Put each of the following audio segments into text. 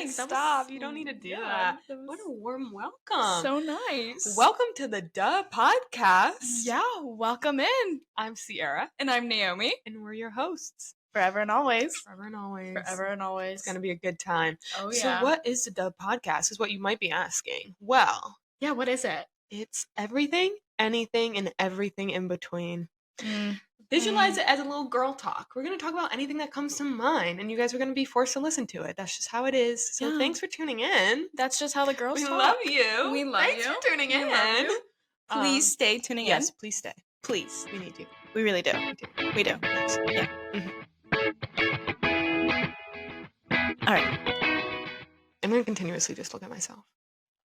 Thanks. Stop. You don't need to do that. What a warm welcome. So nice. Welcome to the Duh Podcast. Yeah, welcome in. I'm Sierra. And I'm Naomi. And we're your hosts. Forever and always. Forever and always. Forever and always. It's going to be a good time. Oh, yeah. So what is the Duh Podcast is what you might be asking. Well. Yeah, what is it? It's everything, anything, and everything in between. Visualize it as a little girl talk. We're going to talk about anything that comes to mind, and you guys are going to be forced to listen to it. That's just how it is. So thanks for tuning in. That's just how the girls talk. We love you. We love Thanks you. for tuning in. Please stay tuning in. Yes, please stay. Please. We need you. We really do. We do. Yes. Yeah. All right. I'm going to continuously just look at myself.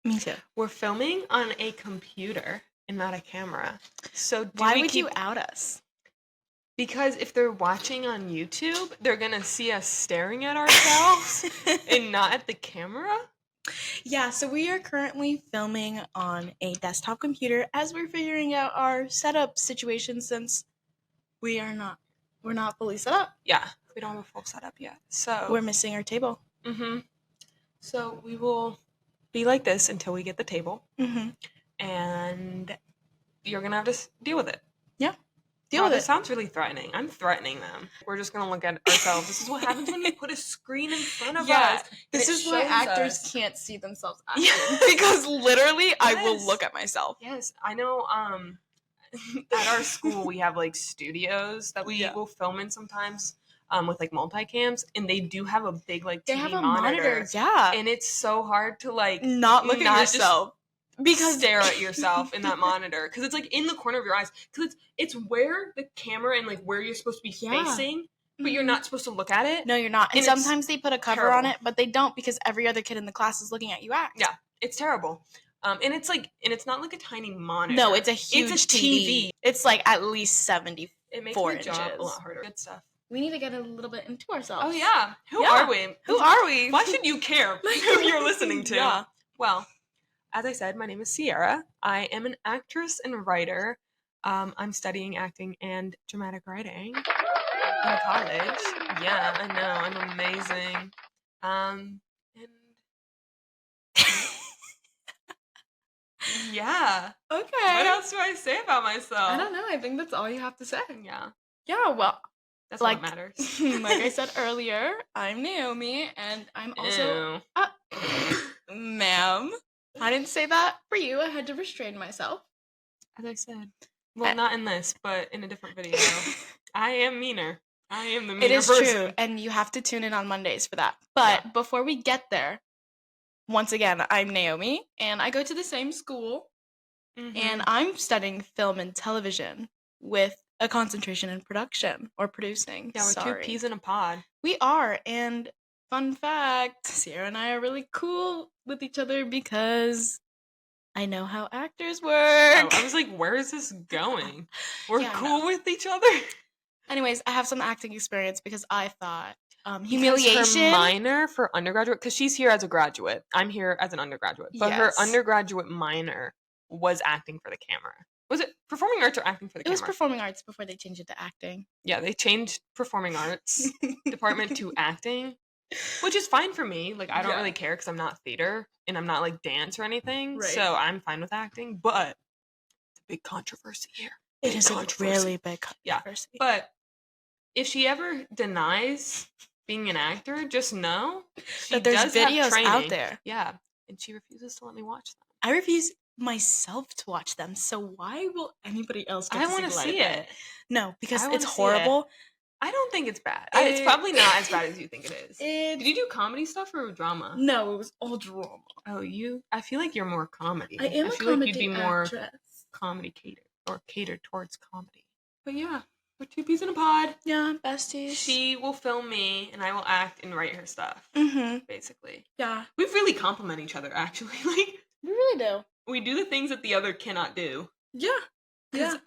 Me too. We're filming on a computer and not a camera. So why would you out us? Because if they're watching on YouTube, they're going to see us staring at ourselves and not at the camera. Yeah, so we are currently filming on a desktop computer as we're figuring out our setup situation since we're not fully set up. Yeah, we don't have a full setup yet. So we're missing our table. So we will be like this until we get the table. And you're going to have to deal with it. Yeah. Deal with it. It sounds really threatening. I'm threatening them. We're just going to look at ourselves. This is what happens when you put a screen in front of us. This is why actors can't see themselves acting. Yeah. Because literally, I will look at myself. Yes, I know. At our school, we have like studios that we will film in sometimes with like multicams, and they do have a big like TV monitor. Yeah. And it's so hard to like not look at yourself. Because stare at yourself in that monitor, because it's like in the corner of your eyes, because it's where the camera and like where you're supposed to be facing, but you're not supposed to look at it. No, you're not. And sometimes they put a cover on it, but they don't, because every other kid in the class is looking at you act. Yeah, it's terrible. And it's not like a tiny monitor. No, it's a huge TV. It's like at least 74 it makes my inches. job a lot harder. Good stuff. We need to get a little bit into ourselves. Oh yeah, who are we? Who are we? Why should you care who you're listening to? Yeah. Well, as I said, my name is Sierra. I am an actress and writer. I'm studying acting and dramatic writing in college. Yeah, I know. I'm amazing. And yeah. Okay. What else do I say about myself? I don't know. I think that's all you have to say. Yeah. Yeah, well. That's what matters. Like I said earlier, I'm Naomi, and I'm also... ma'am. I didn't say that for you. I had to restrain myself. As I said. Well, not in this, but in a different video. I am meaner. I am the meaner person. It is true, and you have to tune in on Mondays for that. But before we get there, once again, I'm Naomi, and I go to the same school, and I'm studying film and television with a concentration in production or producing. Yeah, we're two peas in a pod. We are, and fun fact, Sierra and I are really cool with each other because I know how actors work. Oh, I was like, where is this going? We're cool with each other? Anyways, I have some acting experience because I thought humiliation. Her minor for undergraduate, because she's here as a graduate. I'm here as an undergraduate. But her undergraduate minor was acting for the camera. Was it performing arts or acting for the camera? It was performing arts before they changed it to acting. Yeah, they changed performing arts department to acting. Which is fine for me. Like, I don't really care because I'm not theater and I'm not like dance or anything. Right. So I'm fine with acting. But it's a big controversy here. It is a really big controversy. Yeah. But if she ever denies being an actor, just know that there's videos out there. Yeah. And she refuses to let me watch them. I refuse myself to watch them. So why will anybody else get to see the light of see it? No, because it's horrible. I don't think it's bad. It's probably not as bad as you think it is. Did you do comedy stuff or drama? No, it was all drama. Oh, I feel like you're more comedy. I am a feel comedy like you'd be actress. More comedy catered towards comedy. But yeah, we're two peas in a pod. Yeah, besties. She will film me and I will act and write her stuff. Basically. Yeah. We really compliment each other, actually. Like, we really do. We do the things that the other cannot do. Yeah. Because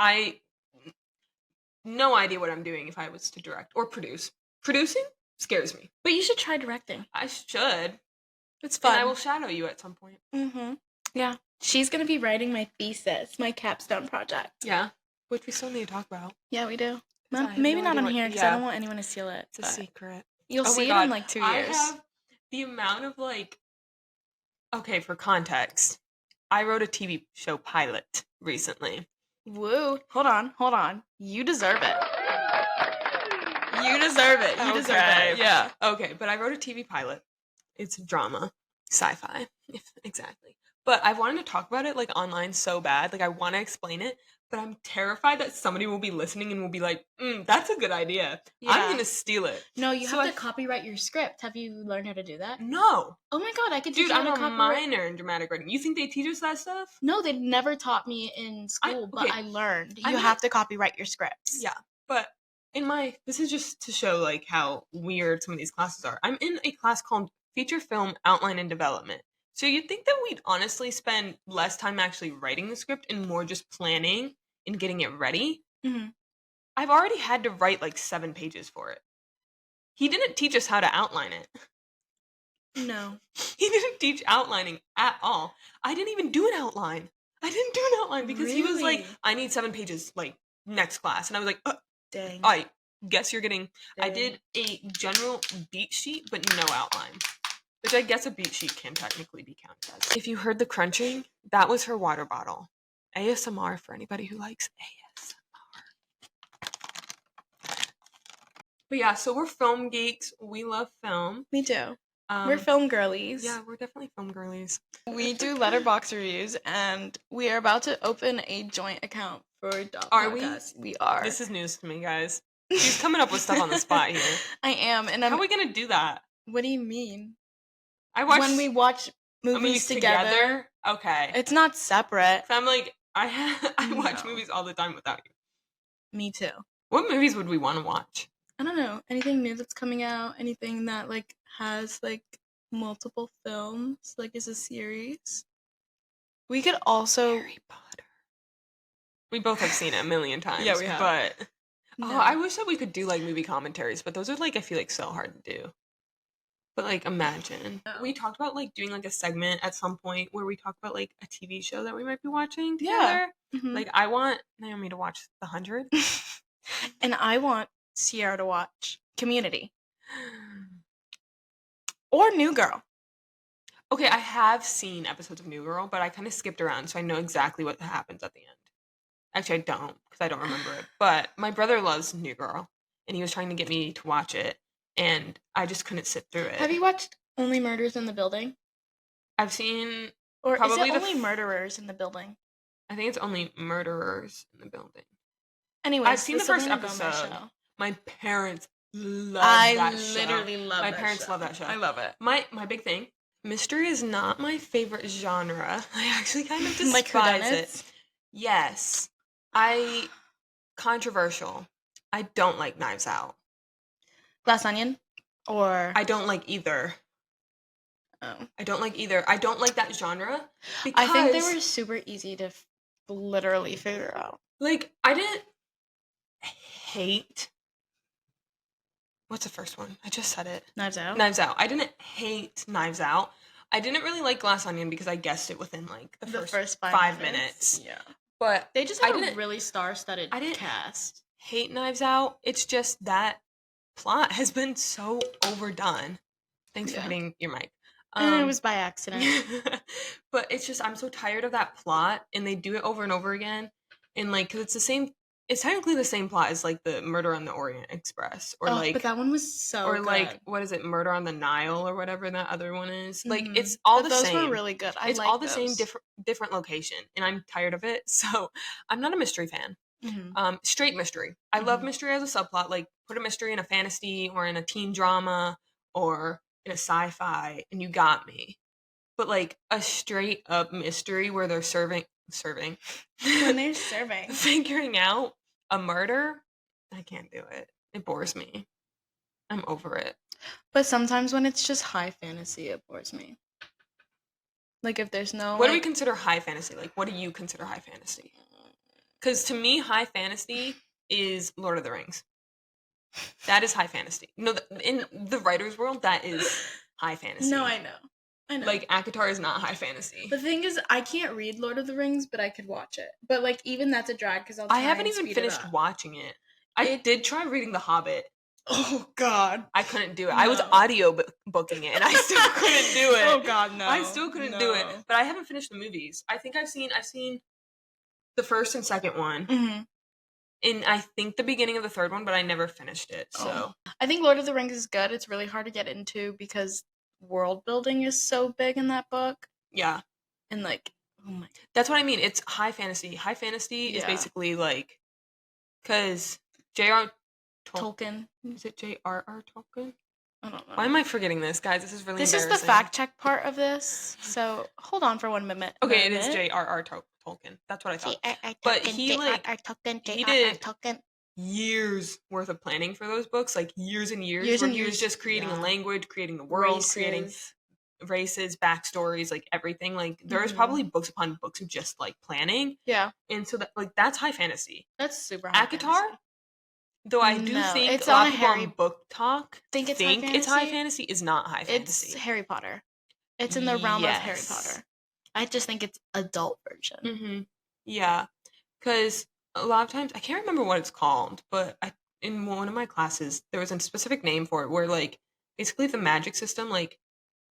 no idea what I'm doing if I was to direct or produce. Producing scares me. But you should try directing. I should. It's fun. And I will shadow you at some point. Yeah. She's going to be writing my thesis, my capstone project. Yeah. Which we still need to talk about. Yeah, we do. Maybe not on here because I don't want anyone to steal it. It's a secret. You'll see it in like 2 years. I have the amount of like, okay, for context, I wrote a TV show pilot recently. Woo. Hold on. You deserve it. You deserve it. You deserve it. Yeah. Okay, but I wrote a TV pilot. It's drama, sci-fi, exactly. But I wanted to talk about it like online so bad. Like I want to explain it, but I'm terrified that somebody will be listening and will be like, "That's a good idea. I'm gonna steal it." No, you have to copyright your script. Have you learned how to do that? No. Oh my god, I could teach Dude, you how I'm to a copyright. minor in dramatic writing. You think they teach us that stuff? No, they never taught me in school, but I learned. You have to copyright your scripts. Yeah, but this is just to show like how weird some of these classes are. I'm in a class called Feature Film Outline and Development. So you'd think that we'd honestly spend less time actually writing the script and more just planning and getting it ready. Mm-hmm. I've already had to write like 7 pages for it. He didn't teach us how to outline it. No. He didn't teach outlining at all. I didn't even do an outline. I didn't do an outline because he was like, I need 7 pages, like, next class. And I was like, dang. I guess you're getting... Dang. I did a general beat sheet, but no outline. Which I guess a beat sheet can technically be counted as. If you heard the crunching, that was her water bottle. ASMR for anybody who likes ASMR. But yeah, so we're film geeks. We love film. Me too. We're film girlies. Yeah, we're definitely film girlies. We do LetterBox reviews, and we are about to open a joint account for Dot Podcast. We are. This is news to me, guys. She's coming up with stuff on the spot here. I am, and how are we gonna do that? What do you mean? When we watch movies together. Okay. It's not separate. So I'm like, I watch movies all the time without you. Me too. What movies would we want to watch? I don't know. Anything new that's coming out, anything that like has like multiple films, like is a series. We could also Harry Potter. We both have seen it a million times. Yeah, we have. But I wish that we could do like movie commentaries, but those are like I feel like so hard to do. But like imagine. We talked about like doing like a segment at some point where we talk about like a TV show that we might be watching together. Yeah. Mm-hmm. Like I want Naomi to watch The 100. And I want Sierra to watch Community. Or New Girl. Okay, I have seen episodes of New Girl, but I kind of skipped around, so I know exactly what happens at the end. Actually, I don't, because I don't remember it. But my brother loves New Girl, and he was trying to get me to watch it, and I just couldn't sit through it. Have you watched Only Murders in the Building? I've seen... Or probably is it Only Murderers in the Building? I think it's Only Murderers in the Building. Anyway, I've seen the first episode. My parents love that show. I literally love that show. My parents love that show. I love it. My big thing, mystery is not my favorite genre. I actually kind of despise it. Yes. Controversial. I don't like Knives Out. Glass Onion? Or... I don't like either. Oh. I don't like either. I don't like that genre. I think they were super easy to literally figure out. Like, I didn't hate... What's the first one? I just said it. Knives Out? Knives Out. I didn't hate Knives Out. I didn't really like Glass Onion because I guessed it within, like, the first 5 minutes. Yeah. But they just had a really star-studded cast. Hate Knives Out. It's just that plot has been so overdone. Thanks for hitting your mic. And it was by accident. But it's just, I'm so tired of that plot, and they do it over and over again. And, like, because it's technically the same plot as, like, the Murder on the Orient Express. Or, like... But that one was so good. Or, like, what is it? Murder on the Nile or whatever that other one is. Mm-hmm. Like, it's all the same. Those were really good. It's all the same, different location. And I'm tired of it. So, I'm not a mystery fan. Mm-hmm. Straight mystery. I love mystery as a subplot. Like, put a mystery in a fantasy or in a teen drama or in a sci-fi, and you got me. But, like, a straight-up mystery where they're serving... When they're serving. Figuring out a murder, I can't do it. It bores me. I'm over it. But sometimes when it's just high fantasy, it bores me. Like if there's no... What do we consider high fantasy? Like, what do you consider high fantasy? Because to me, high fantasy is Lord of the Rings. That is high fantasy. No, in the writer's world, that is high fantasy. No, I know. Like, ACOTAR is not high fantasy. The thing is, I can't read Lord of the Rings, but I could watch it. But, like, even that's a drag, because I haven't even finished watching it. I did try reading The Hobbit, Oh God. I couldn't do it. I was No. audio booking it, and I still couldn't do it. Oh God, no. I still couldn't do it. But I haven't finished the movies. I think I've seen the first and second one, Mm-hmm. and I think the beginning of the third one, but I never finished it. So I think Lord of the Rings is good. It's really hard to get into because world building is so big in that book. yeah, And like, oh my. that's what I mean. It's high fantasy. High fantasy is Yeah. basically like, because J.R. Tolkien. Is it J.R.R. Tolkien? I don't know. Why am I forgetting this, guys? This is really This embarrassing. is the fact check part of this. So hold on for 1 minute. Okay, it is J.R.R. Tolkien. That's what I thought. But he did years worth of planning for those books, like years and years, where he was just creating a language, creating the world, creating races, backstories, like everything. Like there's probably books upon books of just like planning. Yeah. And so that that's high fantasy. That's super high ACOTAR, fantasy. though I do think it's a lot on of people Harry on book talk think it's high fantasy is not high fantasy. It's Harry Potter. It's in the realm of Harry Potter. I just think it's adult version. Mm-hmm. Yeah, because a lot of times I can't remember what it's called, but in one of my classes there was a specific name for it where like basically the magic system, like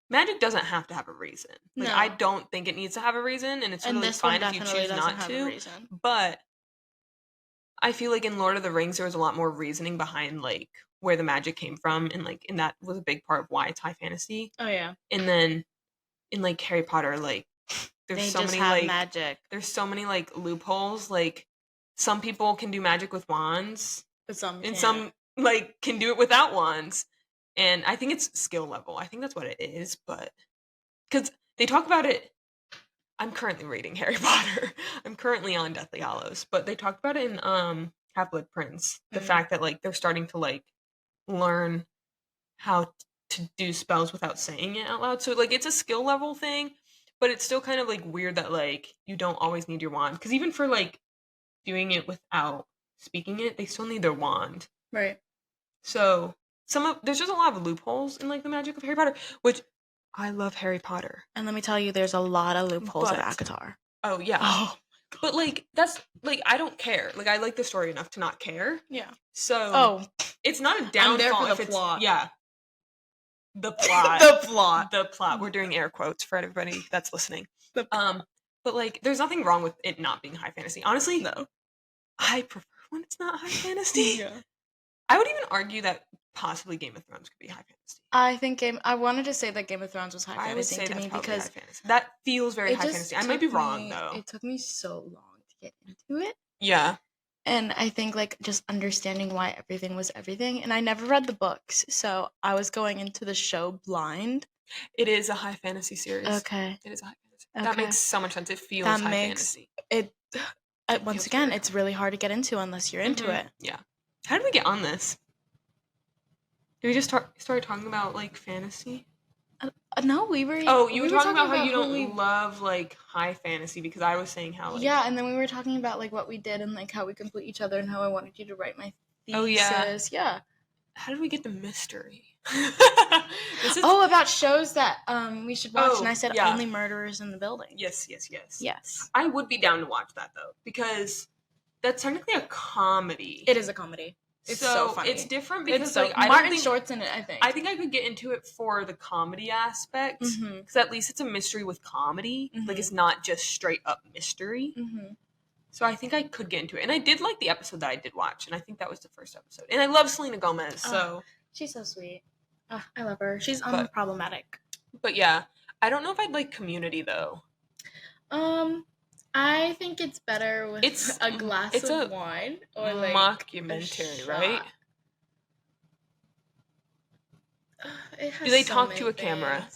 magic doesn't have to have a reason. Like No. I don't think it needs to have a reason, and it's totally fine if you choose not to. But I feel like in Lord of the Rings there was a lot more reasoning behind like where the magic came from, and that was a big part of why it's high fantasy. Oh yeah. And then in like Harry Potter, like there's so many like magic. There's so many like loopholes. Like some people can do magic with wands, but some and some like can do it without wands. And I think it's skill level. I think that's what it is. But because they talk about it, I'm currently reading Harry Potter. I'm currently on Deathly Hallows, but they talked about it in Half-Blood Prince. The fact that like they're starting to like learn how to do spells without saying it out loud. So like it's a skill level thing, but it's still kind of like weird that like you don't always need your wand, because even for like doing it without speaking it, they still need their wand. Right. So there's just a lot of loopholes in like the magic of Harry Potter, which I love Harry Potter. And let me tell you, there's a lot of loopholes at ACOTAR. Oh yeah. Oh. But like that's like I don't care. Like I like the story enough to not care. Yeah. So it's not a downfall. I'm there for the plot. Yeah. The plot. The plot. We're doing air quotes for everybody that's listening. But like there's nothing wrong with it not being high fantasy. Honestly, no. I prefer when it's not high fantasy. Yeah. I would even argue that possibly Game of Thrones could be high fantasy. I wanted to say that Game of Thrones was high fantasy to me because that feels very high fantasy. I might be wrong though. It took me so long to get into it. Yeah. And I think like just understanding why everything was everything. And I never read the books, so I was going into the show blind. It is a high fantasy series. Okay. It is a high fantasy. Okay. That makes so much sense. It feels high fantasy. Once again, it's really hard to get into unless you're into it. Yeah. How did we get on this? Did we just start talking about like fantasy? No, we were. Oh, you were talking about how you don't love like high fantasy, because I was saying how like, yeah, and then we were talking about like what we did and like how we complete each other and how I wanted you to write my thesis. Oh yeah. Yeah. How did we get the mystery? About shows that we should watch, and I said Only Murderers in the Building. Yes. Yes. I would be down to watch that though, because that's technically a comedy. It is a comedy. It's so funny. It's different because Martin Short's in it, I think. I think I could get into it for the comedy aspect, because at least it's a mystery with comedy. Like it's not just straight up mystery. So I think I could get into it, and I did like the episode that I did watch, and I think that was the first episode. And I love Selena Gomez, so she's so sweet. I love her. She's unproblematic. But yeah, I don't know if I'd like Community though. I think it's better with a glass of wine or like mockumentary, right? Do they talk to a camera?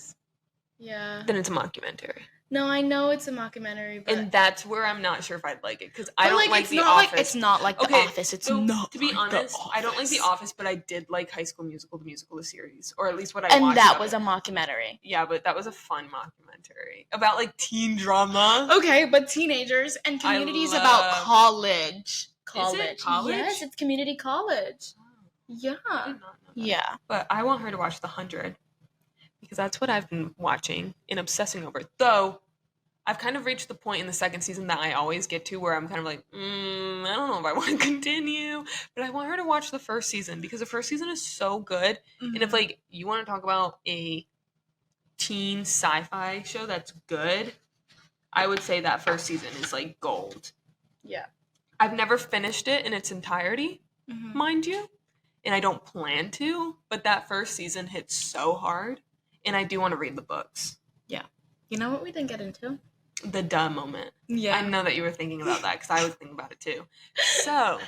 Yeah. Then it's a mockumentary. No, I know it's a mockumentary, but and that's where I'm not sure if I'd like it, because I don't like The Office. It's not like The Office. It's not. To be honest, I don't like The Office, but I did like High School Musical, the series, or at least what I watched. And that was a mockumentary. Yeah, but that was a fun mockumentary about like teen drama. Okay, but teenagers, and Community is about college. Is it college? Yes, it's community college. Yeah. I did not know that. Yeah. But I want her to watch The 100. Because that's what I've been watching and obsessing over. Though, I've kind of reached the point in the second season that I always get to where I'm kind of like, I don't know if I want to continue, but I want her to watch the first season because the first season is so good. Mhm. And if like you want to talk about a teen sci-fi show that's good, I would say that first season is like gold. Yeah. I've never finished it in its entirety, mind you, and I don't plan to, but that first season hits so hard, and I do want to read the books. Yeah. You know what we didn't get into? The duh moment. Yeah. I know that you were thinking about that because I was thinking about it too. So,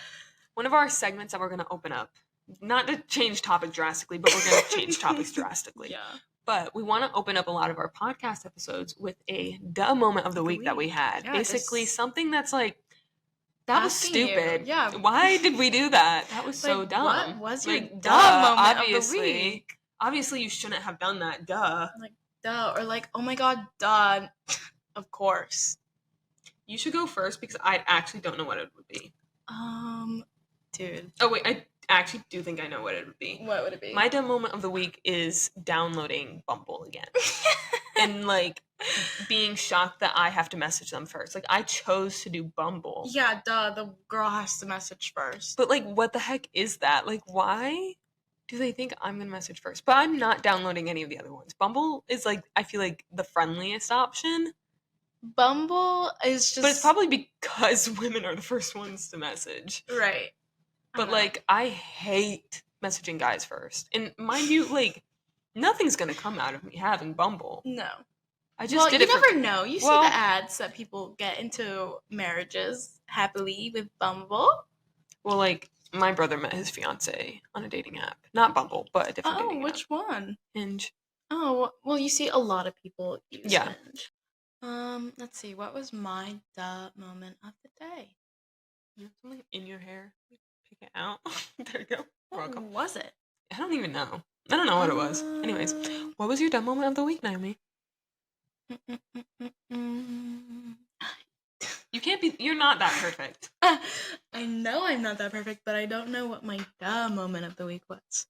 one of our segments that we're going to open up, not to change topic drastically, but we're going to change topics drastically. Yeah. But we want to open up a lot of our podcast episodes with a duh moment of the week that we had. Yeah, basically, just something that's like, that was asking you. stupid. Yeah. Why did we do that? That was so Like, dumb. what was your like, duh moment of the obviously. week? Obviously, you shouldn't have done that. Duh. Like, duh. Or like, oh my god, duh. Of course. You should go first because I actually don't know what it would be. Dude. Oh, wait. I actually do think I know what it would be. What would it be? My dumb moment of the week is downloading Bumble again. And, like, being shocked that I have to message them first. Like, I chose to do Bumble. Yeah, duh. The girl has to message first. But, like, what the heck is that? Like, why do they think I'm going to message first? But I'm not downloading any of the other ones. Bumble is, like, I feel like the friendliest option. Bumble is just... But it's probably because women are the first ones to message. Right. But, like, I hate messaging guys first. And mind you, like, nothing's going to come out of me having Bumble. No. I just did you it never know. You see well, the ads that people get into marriages happily with Bumble. Well, like, my brother met his fiance on a dating app. Not Bumble, but a different dating app. Oh, which one? Hinge. Oh, well, you see a lot of people use Yeah. Hinge. Let's see. What was my duh moment of the day? You have something in your hair. Pick it out. There you go. What was it? I don't even know. I don't know what it was. Anyways, what was your dumb moment of the week, Naomi? You can't be... You're not that perfect. I know I'm not that perfect, but I don't know what my duh moment of the week was.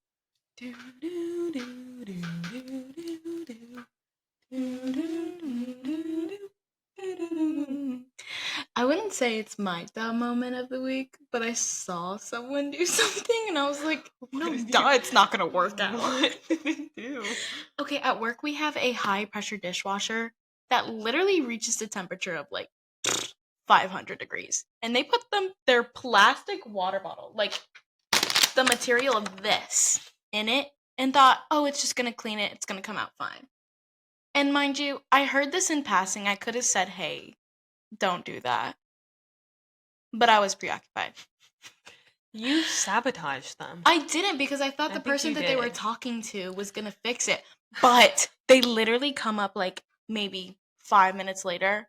I wouldn't say it's my duh moment of the week, but I saw someone do something and I was like, no, duh, it's not gonna work out. What did they do? Okay, at work we have a high pressure dishwasher that literally reaches the temperature of like 500 degrees. And they put their plastic water bottle, like the material of this, in it and thought, oh, it's just gonna clean it, it's gonna come out fine. And mind you, I heard this in passing. I could have said, hey, don't do that. But I was preoccupied. You sabotaged them. I didn't because I thought the person that they were did. talking to was going to fix it. But they literally come up like maybe 5 minutes later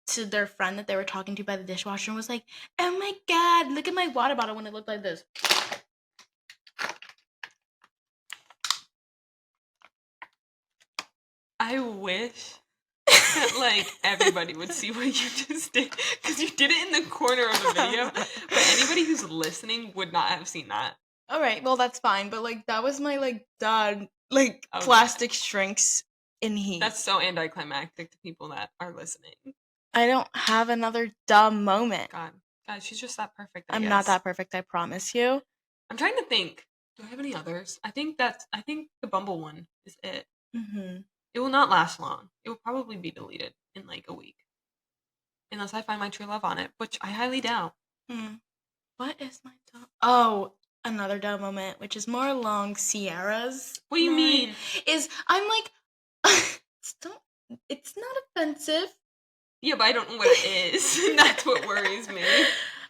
to their friend that they were talking to by the dishwasher and was like, oh my God, look at my water bottle when it looked like this. I wish that, like, everybody would see what you just did. Because you did it in the corner of the video. But anybody who's listening would not have seen that. All right, well, that's fine. But, like, that was my, like, dad, like, Okay. plastic shrinks in heat. That's so anticlimactic to people that are listening. I don't have another dumb moment. God, she's just that perfect, I I'm guess. not that perfect, I promise you. I'm trying to think. Do I have any others? I think the Bumble one is it. Mm-hmm. It will not last long. It will probably be deleted in like a week. Unless I find my true love on it, which I highly doubt. What is my dumb? Oh, another dumb moment, which is more along Sierra's. What do you mean? Is I'm like, it's not offensive. Yeah, but I don't know what it is. That's what worries me.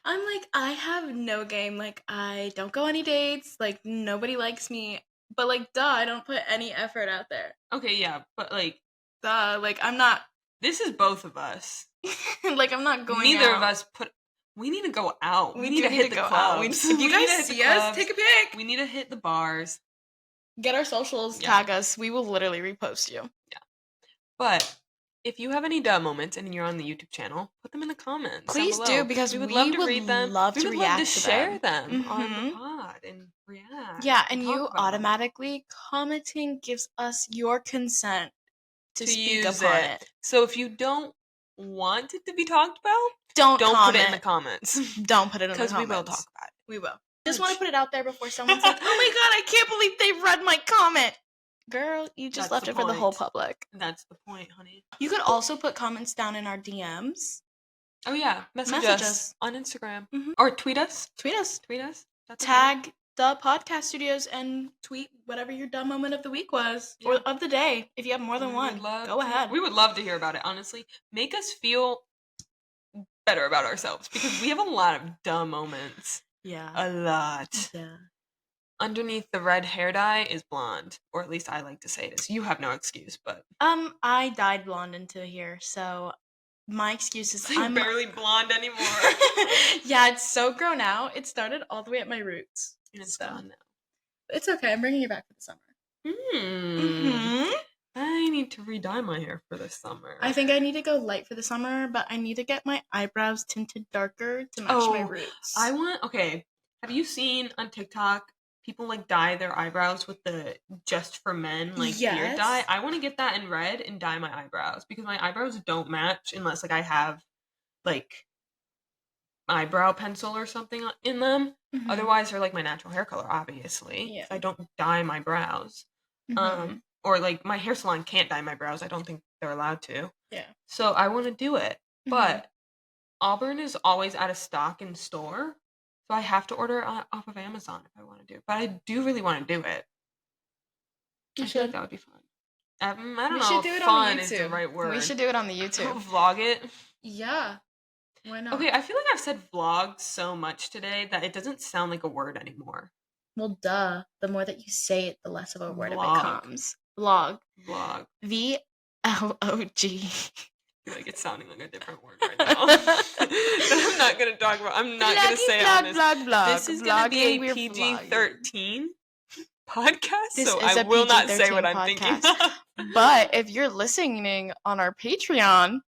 I'm like, I have no game. Like, I don't go on any dates. Like, nobody likes me. But, like, duh, I don't put any effort out there. Okay, yeah, but, like... Duh, like, I'm not... This is both of us. Like, I'm not going Neither out. of us put... We need to go out. We need to hit the clubs. If you guys see us, take a pic. We need to hit the bars. Get our socials, tag us. We will literally repost you. Yeah. But... if you have any duh moments and you're on the YouTube channel, put them in the comments. Please do, because we would love to read them. We would love to to share them Mm-hmm. on the pod and react. Yeah, and you talk about automatically commenting gives us your consent to speak use upon it. So if you don't want it to be talked about, don't put it in the comments. Don't put it in the comments. Because we will talk about it. We will. Just want to put it out there before someone's like, oh my god, I can't believe they read my comment. Girl, you just left it for the whole public. That's the point, honey. You could also put comments down in our DMs. Oh yeah, message us on Instagram. Or tweet us. That's Tag the podcast studios and tweet whatever your dumb moment of the week was. Or of the day. If you have more than one, go ahead. We would love to hear about it, honestly. Make us feel better about ourselves. Because we have a lot of dumb moments. Yeah. A lot. Yeah. Underneath the red hair dye is blonde. Or at least I like to say it is. You have no excuse, but... I dyed blonde into here, so... My excuse is I'm barely blonde anymore. Yeah, it's so grown out. It started all the way at my roots. And it's gone now. It's okay. I'm bringing you back for the summer. I need to re-dye my hair for the summer. I think I need to go light for the summer, but I need to get my eyebrows tinted darker to match my roots. Okay. Have you seen on TikTok people like dye their eyebrows with the Just for Men beard dye? I want to get that in red and dye my eyebrows because my eyebrows don't match unless I have like eyebrow pencil or something in them. Otherwise they're like my natural hair color, obviously. If I don't dye my brows. Or like my hair salon can't dye my brows. I don't think they're allowed to. Yeah. So I want to do it. But Auburn is always out of stock in store. So I have to order off of Amazon if I want to do it. But I do really want to do it. I feel like that would be fun. I don't know if fun is the right word. We should do it on the YouTube. Vlog it? Yeah. Why not? Okay, I feel like I've said vlog so much today that it doesn't sound like a word anymore. Well, duh. The more that you say it, the less of a word it becomes. Vlog. VLOG. I feel like it's sounding like a different word right now. That I'm not going to talk about. I'm not going to say on this. This is going to be a PG-13 podcast, so I will not say what I'm thinking. But if you're listening on our Patreon...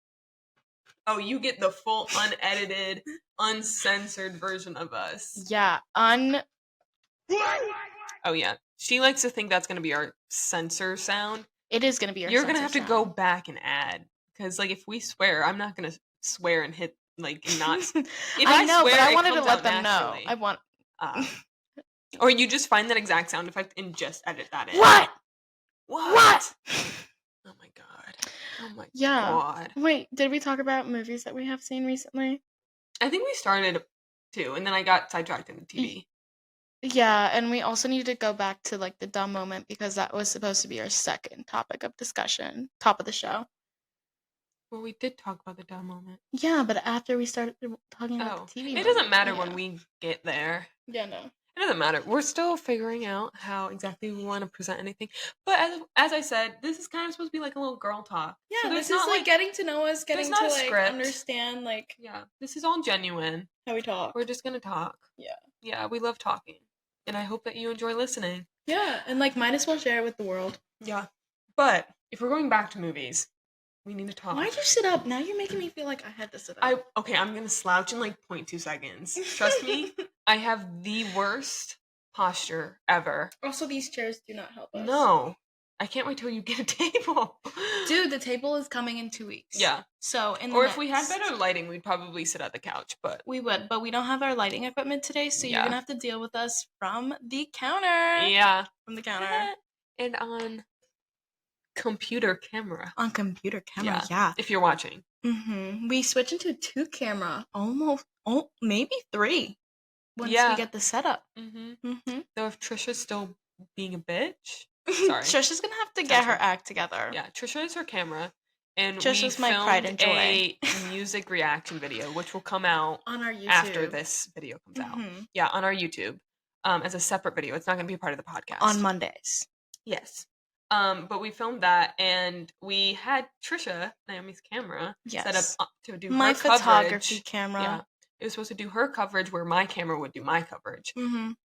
Oh, you get the full, unedited, uncensored version of us. Yeah, Oh, yeah. She likes to think that's going to be our censor sound. It is going to be our You're censor going to have to go back and add. Because, if we swear, I'm not going to swear and hit, not... If I know, swear, but I wanted to let them know. I want... Or you just find that exact sound effect and just edit that in. What? Oh my god. Wait, did we talk about movies that we have seen recently? I think we started to, and then I got sidetracked in the TV. Yeah, and we also need to go back to the dumb moment because that was supposed to be our second topic of discussion, top of the show. Well, we did talk about the dumb moment. Yeah, but after we started talking about the TV it doesn't matter when we get there. Yeah, no. It doesn't matter. We're still figuring out how exactly we want to present anything. But as I said, this is kind of supposed to be like a little girl talk. Yeah, so this is getting to know us, getting to understand Yeah, this is all genuine. How we talk. We're just gonna talk. Yeah. Yeah, we love talking. And I hope that you enjoy listening. Yeah, and might as well share it with the world. Yeah. But if we're going back to movies, we need to talk. Why'd you sit up? Now you're making me feel like I had to sit up. I'm gonna slouch in 0.2 seconds. Trust me, I have the worst posture ever. Also, these chairs do not help us. No. I can't wait till you get a table. Dude, the table is coming in 2 weeks. Yeah. So if we had better lighting, we'd probably sit at the couch, but... We would, but we don't have our lighting equipment today, so you're gonna have to deal with us from the counter. Yeah. From the counter. And on computer camera. On computer camera, yeah. If you're watching. We switch into 2 camera, maybe 3, once we get the setup. Though if Trisha's still being a bitch... Sorry. Trisha's gonna have to get her act together. Yeah, Trisha is her camera. And Trisha's we my pride and joy. a music reaction video, which will come out on our YouTube after this video comes out. Yeah, on our YouTube. As a separate video. It's not gonna be a part of the podcast. On Mondays. Yes. But we filmed that and we had Trisha, Naomi's camera, set up to do my her coverage. photography camera. Yeah. It was supposed to do her coverage where my camera would do my coverage.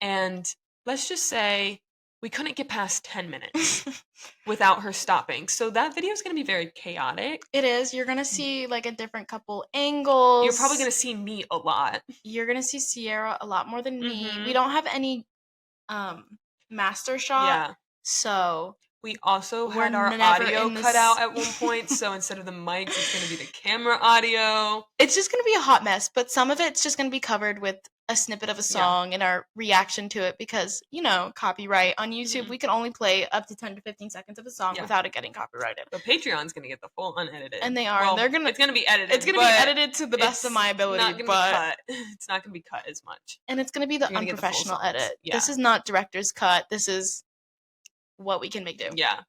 And let's just say we couldn't get past 10 minutes without her stopping. So that video is going to be very chaotic. It is. You're going to see a different couple angles. You're probably going to see me a lot. You're going to see Sierra a lot more than me. We don't have any master shot. Yeah. So We also We're had our never audio in cut this- out at one point, so instead of the mics, it's going to be the camera audio. It's just going to be a hot mess, but some of it's just going to be covered with a snippet of a song and our reaction to it because, copyright. On YouTube, we can only play up to 10 to 15 seconds of a song without it getting copyrighted. But Patreon's going to get the full unedited. And they are. Well, They're it's going to be edited. It's going to be edited to the best of my ability, not gonna be cut. It's not going to be cut as much. And it's going to be the unprofessional edit. Yeah. This is not director's cut. This is what we can make do. Yeah.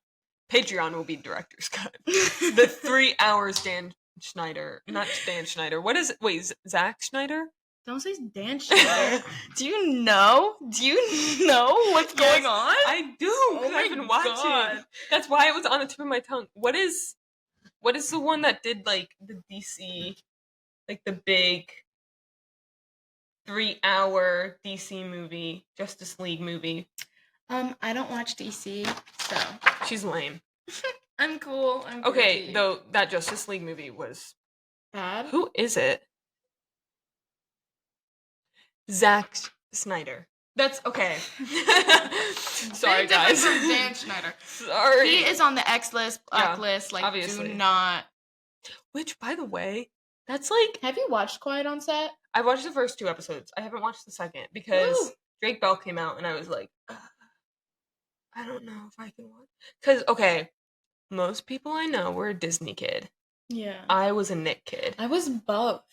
Patreon will be director's cut. The 3 hours Dan Schneider. Not Dan Schneider. What is it? Wait, Zack Schneider? Don't say Dan Schneider. Do you know? What's going on? I do, because I've been watching. God. That's why it was on the tip of my tongue. What is the one that did, like, the DC, like, the big 3-hour DC movie, Justice League movie? I don't watch DC, so. She's lame. I'm cool. Okay, though, that Justice League movie was bad. Who is it? Zack Snyder. That's okay. Sorry, guys. From Dan Schneider. Sorry. He is on the X list, list. Like, obviously. Do not. Which, by the way, that's like. Have you watched Quiet on Set? I watched the first 2 episodes. I haven't watched the second because Drake Bell came out, and I was like, I don't know if I can watch. Because, okay, most people I know were a Disney kid. Yeah. I was a Nick kid. I was both.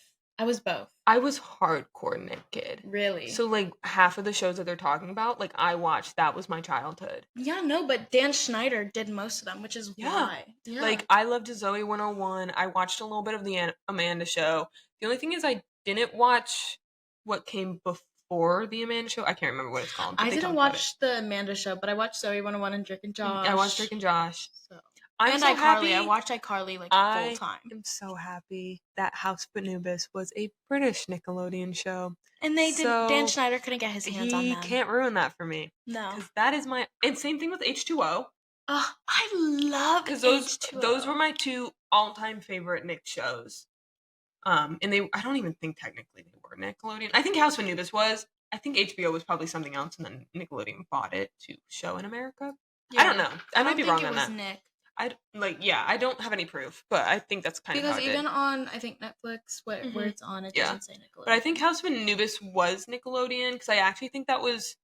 I was hardcore Nick kid. Really? So, like, half of the shows that they're talking about, like, I watched. That was my childhood. Yeah, no, but Dan Schneider did most of them, which is why. Yeah. Like, I loved Zoe 101. I watched a little bit of the Amanda Show. The only thing is I didn't watch what came before the Amanda Show. I can't remember what it's called. I didn't watch the Amanda Show, but I watched Zoe 101 and Drake and Josh. I watched Drake and Josh. So. I'm so happy. I watched iCarly like full time. I'm so happy that House of Anubis was a British Nickelodeon show. And Dan Schneider couldn't get his hands on that. He can't ruin that for me. No. Because that is and same thing with H2O. I love Because H2O. those were my 2 all-time favorite Nick shows. And I don't even think technically they were Nickelodeon. I think House of Anubis was. I think HBO was probably something else, and then Nickelodeon bought it to show in America. Yeah. I don't know. I might be wrong on that. Nick. I don't have any proof, but I think that's kind of because even on I think Netflix where it's on, it doesn't say Nickelodeon. But I think House of Anubis was Nickelodeon because I actually think that was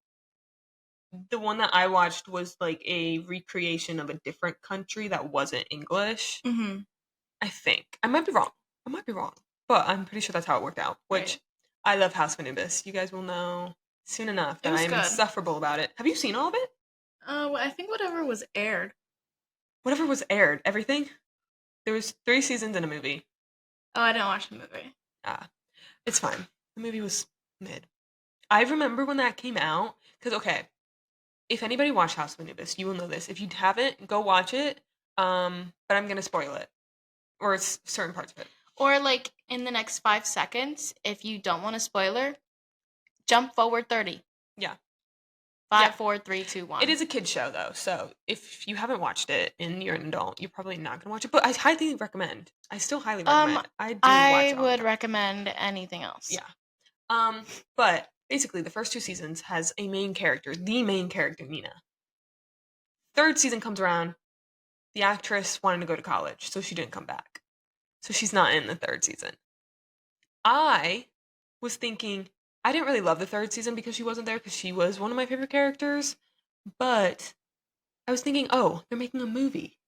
the one that I watched was like a recreation of a different country that wasn't English. Mm-hmm. I think I might be wrong, but I'm pretty sure that's how it worked out. Which I love House of Anubis. You guys will know soon enough that I'm insufferable about it. Have you seen all of it? I think whatever was aired. Whatever was aired, everything. There was 3 seasons in a movie. Oh, I didn't watch the movie. It's fine. The movie was mid. I remember when that came out, because, okay, if anybody watched House of Anubis, you will know this. If you haven't, go watch it, but I'm going to spoil it, or certain parts of it. Or, like, in the next 5 seconds, if you don't want a spoiler, jump forward 30. Yeah. 5, 4, 3, 2, 1. It is a kid's show, though, so if you haven't watched it and you're an adult, you're probably not going to watch it. But I highly recommend. I still highly recommend. I would recommend anything else. Yeah. But basically, the first 2 seasons has a main character, the main character, Nina. 3rd season comes around. The actress wanted to go to college, so she didn't come back. So she's not in the 3rd season. I was thinking, I didn't really love the 3rd season because she wasn't there because she was one of my favorite characters. But I was thinking, oh, they're making a movie.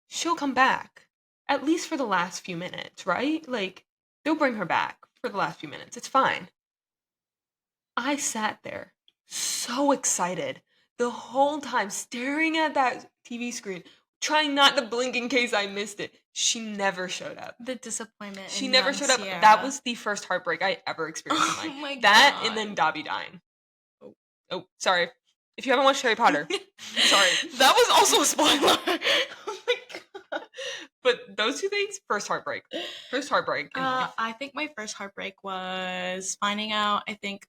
She'll come back. At least for the last few minutes, right? Like, they'll bring her back for the last few minutes. It's fine. I sat there so excited the whole time, staring at that TV screen, trying not to blink in case I missed it. She never showed up. The disappointment. She never showed up. That was the first heartbreak I ever experienced in life. That and then Dobby dying. Oh, sorry. If you haven't watched Harry Potter, sorry. That was also a spoiler. Oh my god. But those 2 things, first heartbreak. I think my first heartbreak was finding out, I think,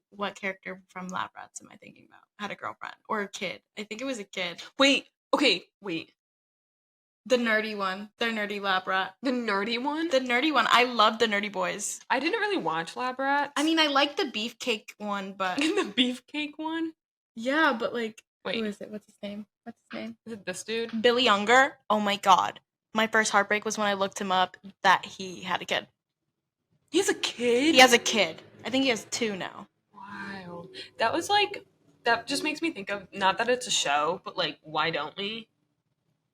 what character from Lab Rats am I thinking about? Had a girlfriend. Or a kid. I think it was a kid. Wait. The nerdy one. The nerdy Lab Rat. The nerdy one? The nerdy one. I love the nerdy boys. I didn't really watch Lab Rats. I mean, I like the beefcake one, but... The beefcake one? Yeah, but like... Wait. Who is it? What's his name? Is it this dude? Billy Younger. Oh my god. My first heartbreak was when I looked him up that he had a kid. He has a kid? He has a kid. I think he has 2 now. Wow. That was like, that just makes me think of, not that it's a show, but like, Why Don't We?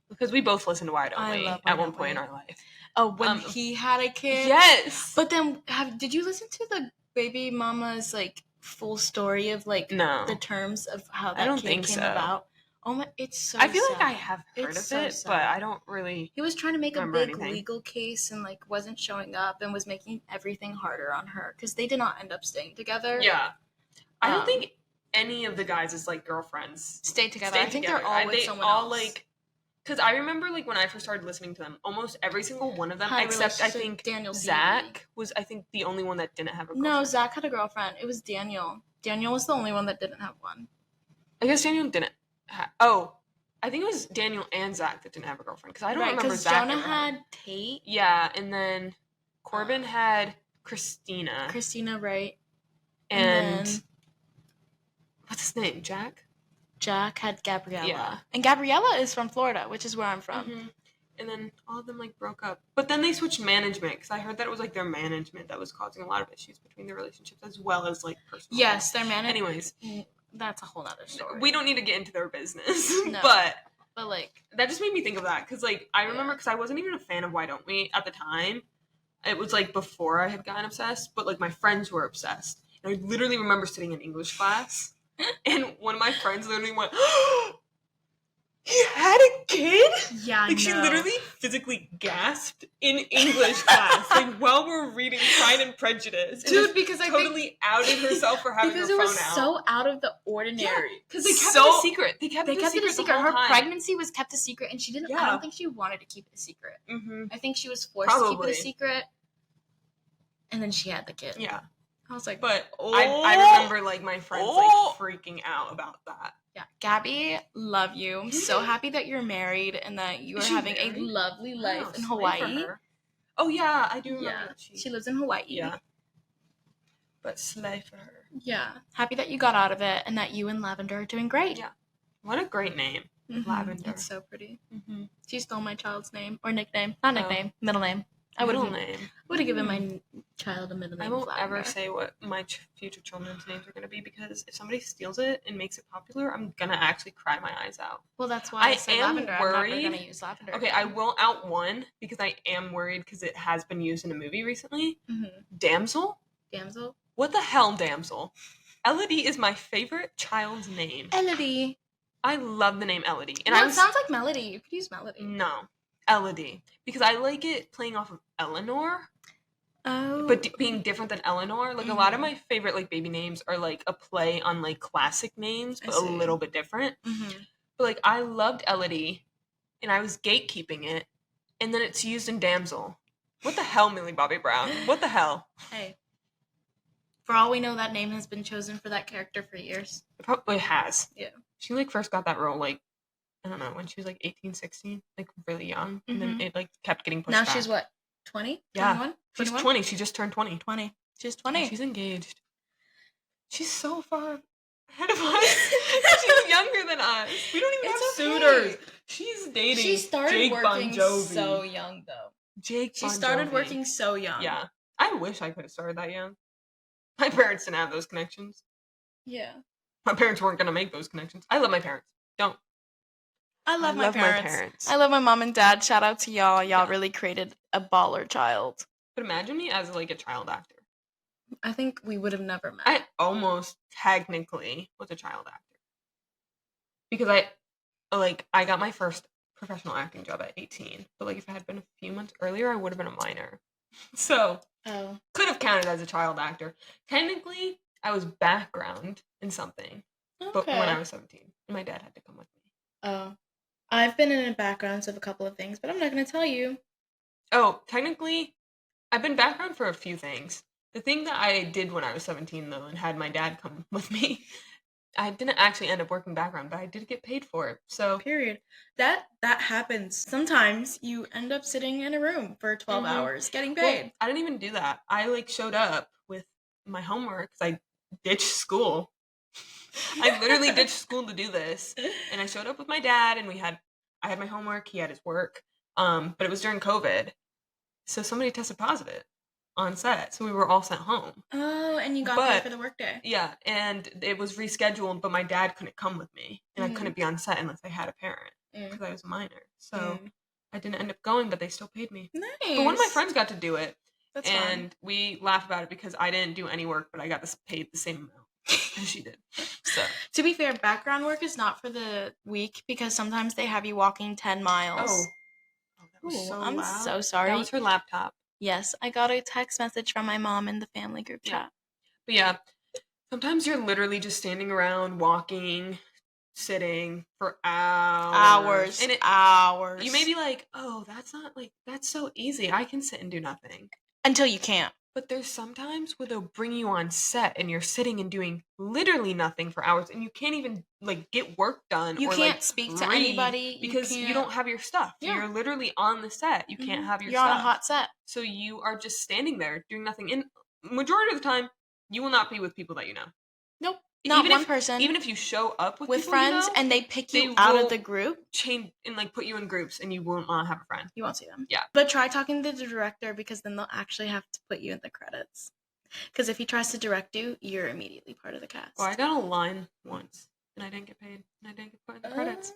Because we both listened to Why Don't We love at one point in our life. Oh, when he had a kid? Yes! But then, did you listen to the baby mama's, like, full story of, like, No. the terms of how I don't that kid think came so. about? Oh my, it's so I feel sad. like I have heard It's of so it, sad. but I don't really He was trying to make a remember big anything. legal case and, like, wasn't showing up and was making everything harder on her because they did not end up staying together. Yeah. I don't think any of the guys' like girlfriends stay together. I think they're all with someone else. Like, because I remember like when I first started listening to them, almost every single one of them, except I think Daniel Zach was, I think, the only one that didn't have a girlfriend. No, Zach had a girlfriend. It was Daniel. Daniel was the only one that didn't have one. I guess Daniel didn't. I think it was Daniel and Zach that didn't have a girlfriend because I don't remember Zach. Jonah had Tate. Yeah, and then Corbin had Christina. Christina, right? And then, what's his name? Jack? Jack had Gabriella. Yeah. And Gabriella is from Florida, which is where I'm from. Mm-hmm. And then all of them like broke up. But then they switched management because I heard that it was like their management that was causing a lot of issues between their relationships as well as like personal. Yes, their management. Anyways, that's a whole other story. We don't need to get into their business. No. But like that just made me think of that because like I remember because I wasn't even a fan of Why Don't We at the time. It was like before I had gotten obsessed, but like my friends were obsessed. And I literally remember sitting in English class and one of my friends literally went, he had a kid? Yeah, like she literally physically gasped in English class, like while we're reading Pride and Prejudice. Dude, because I totally outed herself for having her phone out. Because it was so out of the ordinary. Because they kept it a secret. They kept it a secret. Her time. pregnancy was kept a secret, and she didn't. I don't think she wanted to keep it a secret. Mm-hmm. I think she was forced to keep it a secret. And then she had the kid. Yeah. I was like, but I remember like my friends like freaking out about that. Yeah, Gabby, love you. I'm so happy that you're married and that you are having a lovely life in Hawaii. Oh yeah, I do remember. Yeah, she lives in Hawaii. Yeah. But slay for her. Yeah, happy that you got out of it and that you and Lavender are doing great. Yeah. What a great name, Lavender. It's so pretty. Mm-hmm. She stole my child's name or nickname, not nickname, middle name. I would have given my child a middle name. I won't ever say what my future children's names are going to be because if somebody steals it and makes it popular, I'm going to actually cry my eyes out. Well, that's why I said Lavender. I'm never going to use Lavender. Okay, I will out one because I am worried because it has been used in a movie recently. Mm-hmm. Damsel? Damsel? What the hell, Damsel? Elodie is my favorite child's name. Elodie. I love the name Elodie. And it sounds like Melody. You could use Melody. No. Elodie. Because I like it playing off of Eleanor. Oh. But being different than Eleanor. Like, a lot of my favorite, like, baby names are, like, a play on, like, classic names, but a little bit different. Mm-hmm. But, like, I loved Elodie, and I was gatekeeping it, and then it's used in Damsel. What the hell, Millie Bobby Brown? What the hell? Hey. For all we know, that name has been chosen for that character for years. It probably has. Yeah. She, like, first got that role, like, I don't know, when she was like 18, 16, like really young. And then it like kept getting pushed back. Now she's what, 20? Yeah. 21? She's 20. She just turned 20. 20. She's 20. She's engaged. She's so far ahead of us. She's younger than us. We don't even have suitors. She's dating She started Jake working Bon Jovi. so young, though. She started working so young. Yeah. I wish I could have started that young. My parents didn't have those connections. Yeah. My parents weren't going to make those connections. I love my parents. Don't. I love my parents. I love my mom and dad. Shout out to y'all. Y'all really created a baller child. But imagine me as like a child actor. I think we would have never met. I almost technically was a child actor. Because I got my first professional acting job at 18. But like if it had been a few months earlier, I would have been a minor. So could have counted as a child actor. Technically, I was background in something. Okay. But when I was 17. And my dad had to come with me. Oh. I've been in backgrounds of a couple of things, but I'm not going to tell you. Oh, technically, I've been background for a few things. The thing that I did when I was 17, though, and had my dad come with me, I didn't actually end up working background, but I did get paid for it. So period. That happens. Sometimes you end up sitting in a room for 12 hours getting paid. Well, I didn't even do that. I like showed up with my homework because I ditched school. I literally ditched school to do this. And I showed up with my dad, and I had my homework, he had his work. But it was during COVID. So somebody tested positive on set. So we were all sent home. Oh, and you got paid for the workday. Yeah, and it was rescheduled, but my dad couldn't come with me. And I couldn't be on set unless I had a parent. Because I was a minor. So I didn't end up going, but they still paid me. Nice. But one of my friends got to do it. That's and fun. we laugh about it because I didn't do any work, but I got paid the same amount as she did. So to be fair, background work is not for the week because sometimes they have you walking 10 miles. Oh, that was so I'm loud. so sorry. That was her laptop. Yes, I got a text message from my mom in the family group chat. But yeah, sometimes you're literally just standing around, walking, sitting for hours. And hours. You may be like, oh, that's so easy. I can sit and do nothing. Until you can't. But there's sometimes where they'll bring you on set and you're sitting and doing literally nothing for hours, and you can't even get work done. You can't speak to anybody because you don't have your stuff. Yeah. You're literally on the set. You can't have your stuff. You're on a hot set. So you are just standing there doing nothing. And majority of the time, you will not be with people that you know. Nope. Not one person. Even if you show up with people friends, you know, and they pick you out of the group, change and put you in groups, and you will not have a friend. You won't see them. Yeah. But try talking to the director, because then they'll actually have to put you in the credits. Because if he tries to direct you, you're immediately part of the cast. Well, I got a line once, and I didn't get paid, and I didn't get put in the credits,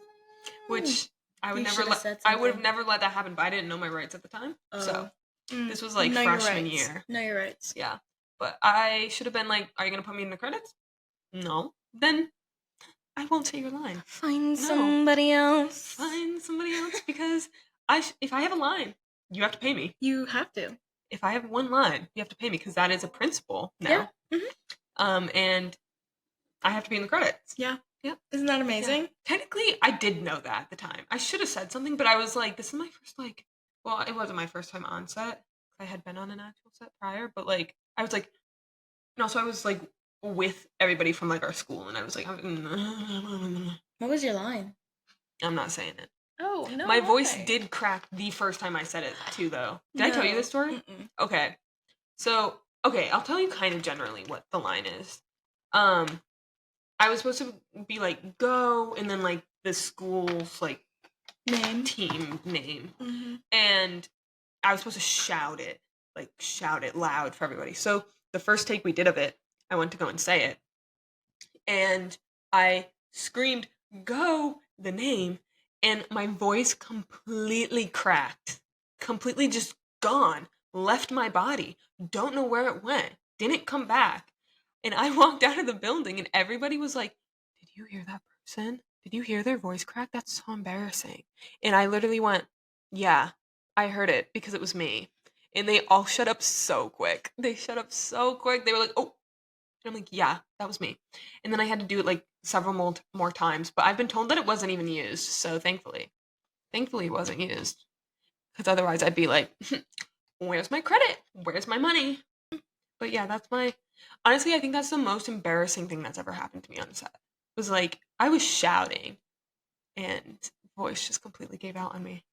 which I would have never let that happen. But I didn't know my rights at the time, so this was like freshman year. Know your rights. Yeah, but I should have been like, "Are you gonna put me in the credits?" No. Then I won't say your line. Find somebody else. Find somebody else, because if I have a line, you have to pay me. You have to. If I have one line, you have to pay me, because that is a principle now. Yeah. And I have to be in the credits. Yeah. Yeah. Isn't that amazing? Yeah. Technically, I did know that at the time. I should have said something, but I was like, this is my first, well, it wasn't my first time on set. I had been on an actual set prior, but I was like, and also I was like, with everybody from our school, and I was like, what was your line? I'm not saying it. Oh, no. My voice did crack the first time I said it too, though. Did I tell you this story? Okay. So, I'll tell you kind of generally what the line is. I was supposed to be like, go, and then the school's team name. And I was supposed to shout it loud for everybody. So the first take we did of it, I went to go and say it, and I screamed, go, the name, and my voice completely cracked, completely just gone, left my body, don't know where it went, didn't come back. And I walked out of the building, and everybody was like, did you hear that person? Did you hear their voice crack? That's so embarrassing. And I literally went, yeah, I heard it, because it was me. And they all shut up so quick. They were like, oh. And I'm like, yeah, that was me. And then I had to do it several more times. But I've been told that it wasn't even used. So thankfully it wasn't used. Because otherwise I'd be like, where's my credit? Where's my money? But yeah, honestly, I think that's the most embarrassing thing that's ever happened to me on set. It was I was shouting, and voice just completely gave out on me.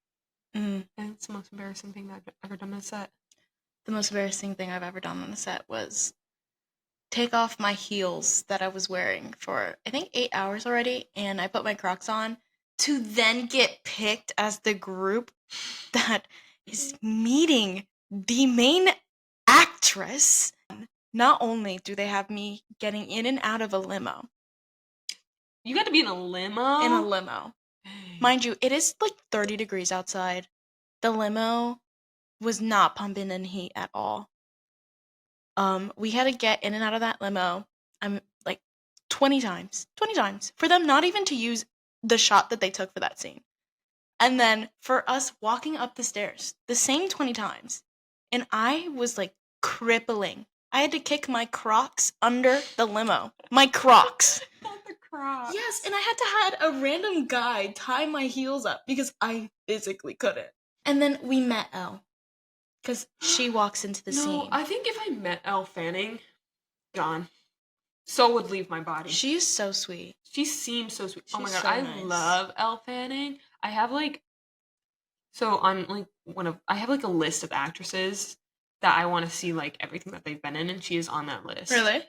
And it's the most embarrassing thing that I've ever done on a set. The most embarrassing thing I've ever done on a set was take off my heels that I was wearing for, I think, 8 hours already, and I put my Crocs on to then get picked as the group that is meeting the main actress. Not only do they have me getting in and out of a limo. You got to be in a limo? In a limo. Mind you, it is 30 degrees outside. The limo was not pumping in heat at all. We had to get in and out of that limo 20 times for them not even to use the shot that they took for that scene. And then for us walking up the stairs the same 20 times. And I was crippling. I had to kick my Crocs under the limo. My Crocs. Not the Crocs. Yes, and I had to have a random guy tie my heels up because I physically couldn't. And then we met Elle. Because she walks into the scene. I think if I met Elle Fanning, gone. Soul would leave my body. She is so sweet. She seems so sweet. Oh my god, so I nice. love Elle Fanning. I have I have a list of actresses that I want to see everything that they've been in, and she is on that list. Really?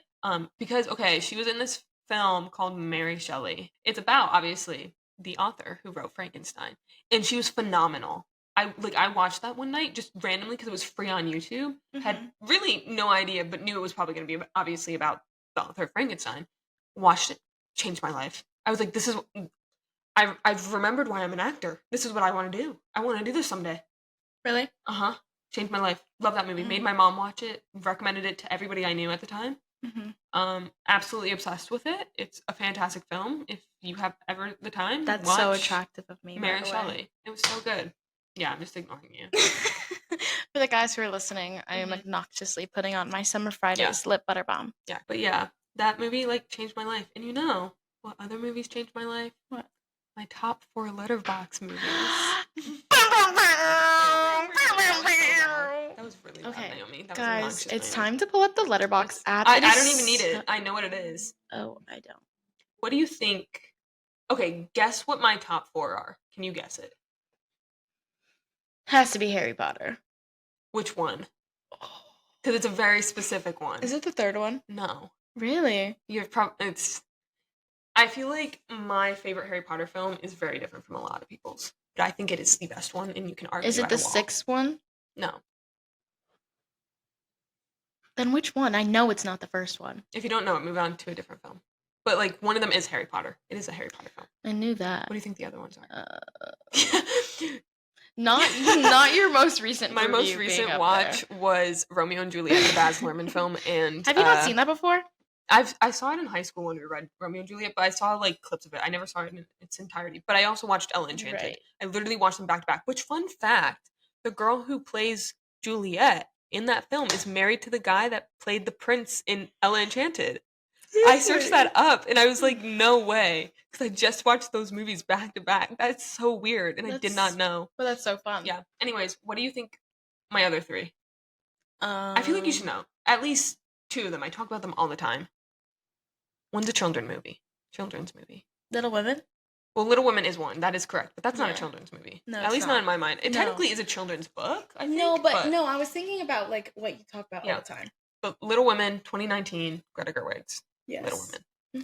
Because she was in this film called Mary Shelley. It's about, obviously, the author who wrote Frankenstein, and she was phenomenal. I watched that one night just randomly because it was free on YouTube. Had really no idea, but knew it was probably going to be obviously about the author of Frankenstein. Watched it, changed my life. I was like, this is. I've remembered why I'm an actor. This is what I want to do. I want to do this someday. Really? Changed my life. Love that movie. Made my mom watch it. Recommended it to everybody I knew at the time. Absolutely obsessed with it. It's a fantastic film. If you have ever the time, That's watch so attractive of me. Mary Shelley. It was so good. Yeah, I'm just ignoring you. For the guys who are listening, I am obnoxiously putting on my Summer Fridays lip butter balm. Yeah, but yeah, that movie like changed my life. And you know what other movies changed my life? What? My top 4 LetterBox movies. That was really loud, Naomi. That guys, was it's time to pull up the LetterBox app. I don't even need it. I know what it is. Oh, I don't. What do you think? Okay, guess what my top 4 are. Can you guess it? Has to be Harry Potter. Which one? Because it's a very specific one. Is it the third one? No. Really? I feel like my favorite Harry Potter film is very different from a lot of people's. But I think it is the best one, and you can argue. Is it the sixth one? No. Then which one? I know it's not the first one. If you don't know it, move on to a different film. But like one of them is Harry Potter. It is a Harry Potter film. I knew that. What do you think the other ones are? Not your most recent. My most recent watch was Romeo and Juliet, the Baz Luhrmann film, and have you not seen that before? I saw it in high school when we read Romeo and Juliet, but I saw like clips of it. I never saw it in its entirety. But I also watched Ella Enchanted. Right. I literally watched them back to back. Which, fun fact, the girl who plays Juliet in that film is married to the guy that played the prince in Ella Enchanted. I searched that up and I was like, no way. Because I just watched those movies back to back. That's so weird. And I did not know. But that's so fun. Yeah. Anyways, what do you think my other 3? I feel like you should know. At least 2 of them. I talk about them all the time. One's a children's movie. Little Women? Well, Little Women is one. That is correct. But that's not a children's movie. No, at least not in my mind. It technically is a children's book, I think. No, I was thinking about like what you talk about all the time. But Little Women, 2019, Greta Gerwig's. Yes. Little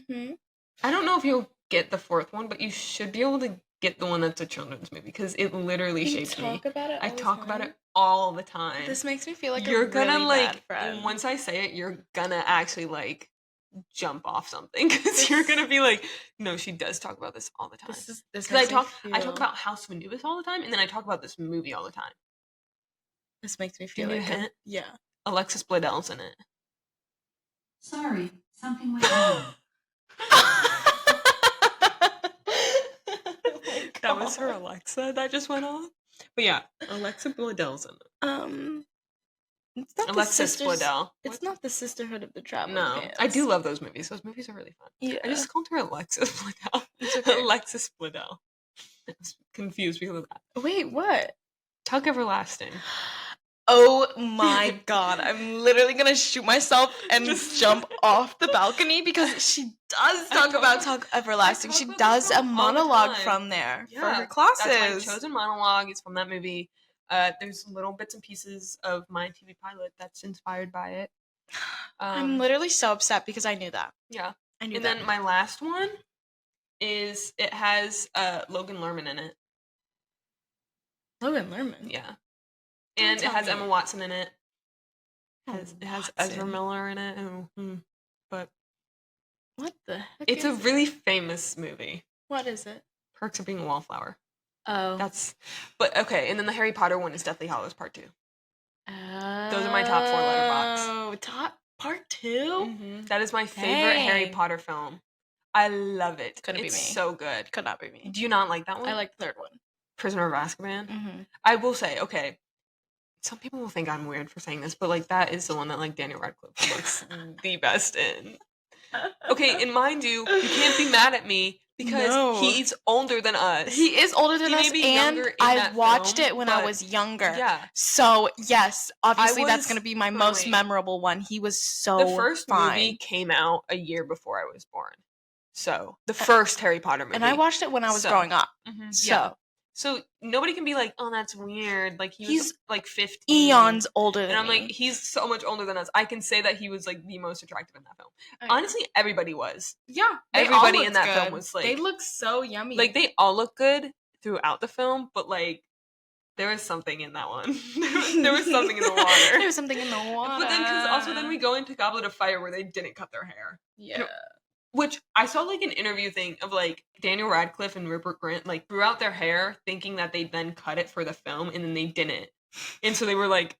Women. I don't know if you'll get the 4th one, but you should be able to get the one that's a children's movie because it literally shaped me. I talk about it all the time. This makes me feel like you're a gonna really like bad friend. Once I say it, you're gonna actually like jump off something because you're gonna be like, no, she does talk about this all the time. Because I talk about House of Anubis all the time, and then I talk about this movie all the time. This makes me feel like hint? Yeah. Alexis Bledell's in it. Sorry, something went wrong. That was her Alexa that just went off. But yeah, Alexa Bledell's in it. It's not Alexis Bledel. It's not the Sisterhood of the Traveling Pants. I do love those movies. Those movies are really fun. Yeah. I just called her Alexis Bledel. It's okay. Alexis Bledel. I was confused because of that. Wait, what? Tug Everlasting. Oh my god, I'm literally gonna shoot myself and jump off the balcony because she does talk about Tug Everlasting. She does a monologue from there for her classes. That's my chosen monologue. It's from that movie. There's little bits and pieces of my TV pilot that's inspired by it. I'm literally so upset because I knew that. Yeah. I knew and that. Then my last one is, it has Logan Lerman in it. Logan Lerman? Yeah. And it has Emma Watson in it. It has Ezra Miller in it. But what the heck? It's a really famous movie. What is it? Perks of Being a Wallflower. Oh. But okay, and then the Harry Potter one is Deathly Hallows Part 2. Those are my top 4 LetterBox. Oh, Part 2? Mm-hmm. That is my favorite Harry Potter film. I love it. Couldn't be me. It's so good. Could not be me. Do you not like that one? I like the 3rd one. Prisoner of Azkaban? Mm-hmm. I will say, okay, some people will think I'm weird for saying this, but like that is the one that like Daniel Radcliffe looks the best in. Okay, and mind you can't be mad at me because he's older than us. He is older than us, and I watched it when I was younger. Yeah. So yes, obviously that's gonna be my most memorable one. He was so The first movie came out a year before I was born. So the first Harry Potter movie. And I watched it when I was growing up. Mm-hmm. So So nobody can be like, oh, that's weird. Like, he's He's like 15. Eons older than And I'm me. like, he's so much older than us. I can say that he was like the most attractive in that film. Oh, Honestly, everybody was. yeah. Everybody in that film was like, they look so yummy. like, they all look good throughout the film, but like, there was something in that one. there was something in the water. There was something in the water. But then, because then we go into Goblet of Fire where they didn't cut their hair. Yeah. Which I saw like an interview thing of like Daniel Radcliffe and Rupert Grint like grew out their hair thinking that they'd then cut it for the film, and then they didn't. And so they were like,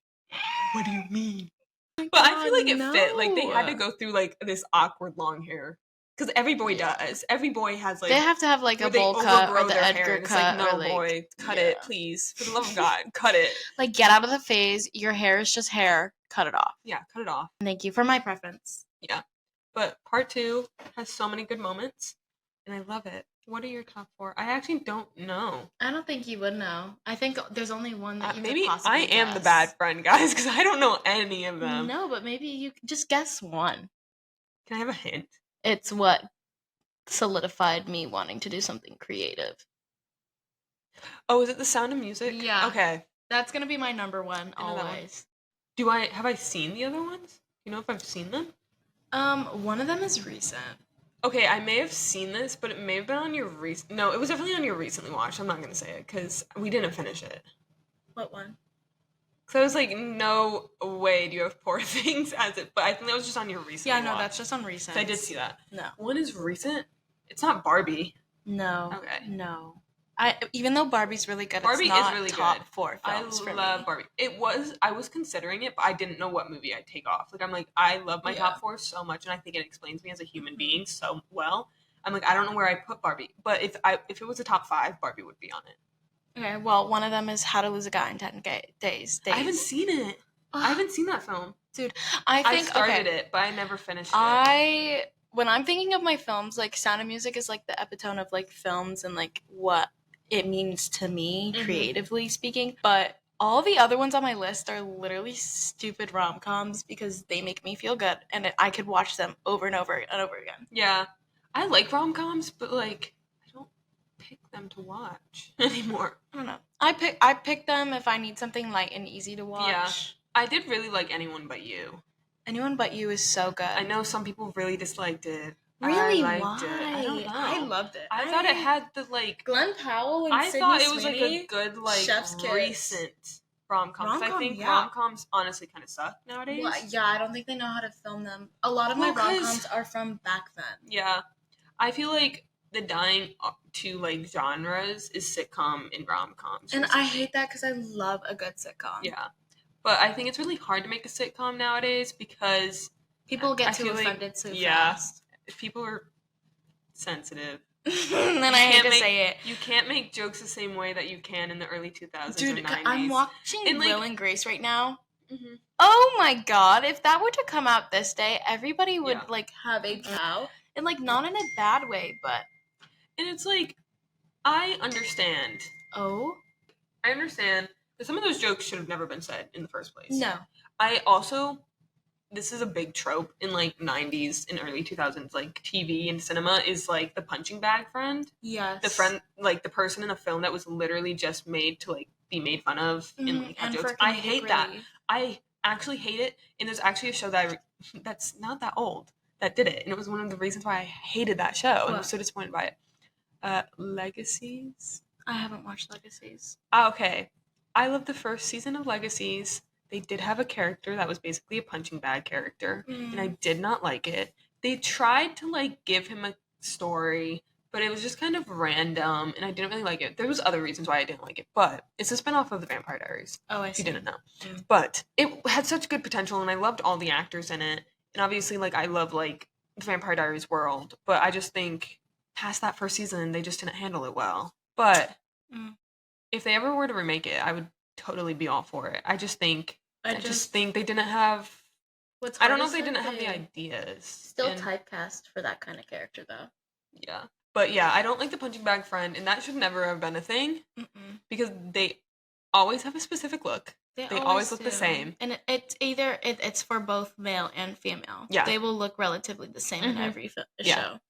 what do you mean? But I feel like it fit. Like, they had to go through like this awkward long hair. Because every boy does. Every boy has like, they have to have like a where they bowl cut or overgrow the their Edgar hair, and it's cut. like, no, or like, boy, cut it, please. For the love of God, cut it. Like, get out of the phase. Your hair is just hair. Cut it off. Yeah, cut it off. Thank you for my preference. Yeah. But part 2 has so many good moments, and I love it. What are your top 4? I actually don't know. I don't think you would know. I think there's only one that you maybe could possibly I am the guess. bad friend, guys, because I don't know any of them. No, but maybe you could just guess one. Can I have a hint? It's what solidified me wanting to do something creative. Oh, is it The Sound of Music? Yeah. Okay. That's gonna be my number one always. Have I seen the other ones? You know if I've seen them? One of them is recent. Okay, I may have seen this, but it may have been on your No, it was definitely on your recently watched. I'm not gonna say it because we didn't finish it. What one? So I was like, no way do you have Poor Things as it, but I think that was just on your recently Yeah, no, watched. that's just on recent. So I did see that. No. One is recent. It's not Barbie. No. Okay. No. Even though Barbie's really good, Barbie it's not is really top good. 4 films for me. I love Barbie. I was considering it, but I didn't know what movie I'd take off. Like, I'm like, I love my top 4 so much, and I think it explains me as a human being so well. I'm like, I don't know where I put Barbie, but if it was a top 5, Barbie would be on it. Okay, well, one of them is How to Lose a Guy in 10 Days. I haven't seen it. I haven't seen that film. Dude, I started it, but I never finished it. When I'm thinking of my films, like, Sound of Music is like the epitome of like films and like what it means to me, creatively speaking. But all the other ones on my list are literally stupid rom-coms because they make me feel good, and I could watch them over and over and over again. Yeah, I like rom-coms, but like, I don't pick them to watch anymore. I don't know. I pick them if I need something light and easy to watch. Yeah, I did really like Anyone But You. Anyone But You is so good. I know some people really disliked it. Really? I liked Why? it. I don't know. I loved it. I thought it had the like Glenn Powell and I Sydney thought it was Sweeney, like a good like Chef's Kiss. recent rom-com. 'Cause I Rom-com, think yeah. rom-coms honestly kind of suck nowadays. Well, yeah, I don't think they know how to film them. A lot of my rom-coms are from back then. Yeah. I feel like the dying to like genres is sitcom and rom-coms. And I hate that because I love a good sitcom. Yeah. But I think it's really hard to make a sitcom nowadays because people get too offended so fast. People are sensitive. And I hate to say it. You can't make jokes the same way that you can in the early 2000s Dude, or 90s. I'm watching and, Will and Grace right now. Mm-hmm. Oh my god, if that were to come out this day, everybody would like have a cow. And like not in a bad way, but and it's like I understand. Oh? I understand that some of those jokes should have never been said in the first place. No. I also this is a big trope in like 90s and early 2000s like TV and cinema is like the punching bag friend. Yes. The friend like the person in the film that was literally just made to like be made fun of and like have jokes. I hate that. I actually hate it, and there's actually a show that that's not that old that did it, and it was one of the reasons why I hated that show and was so disappointed by it. Legacies? I haven't watched Legacies. Okay. I love the first season of Legacies. They did have a character that was basically a punching bag character, and I did not like it. They tried to like give him a story, but it was just kind of random, and I didn't really like it. There was other reasons why I didn't like it, but it's a spinoff of The Vampire Diaries. Oh, I if see. you didn't know. But it had such good potential, and I loved all the actors in it. And obviously, like, I love, like, the Vampire Diaries world, but I just think past that first season, they just didn't handle it well. But if they ever were to remake it, I would totally be all for it. I just think they didn't have... I don't know if they didn't have the ideas. Still typecast for that kind of character, though. Yeah. But yeah, I don't like the punching bag friend, and that should never have been a thing. Because they always have a specific look. They always look the same. And it's either, it's for both male and female. Yeah. They will look relatively the same in every show.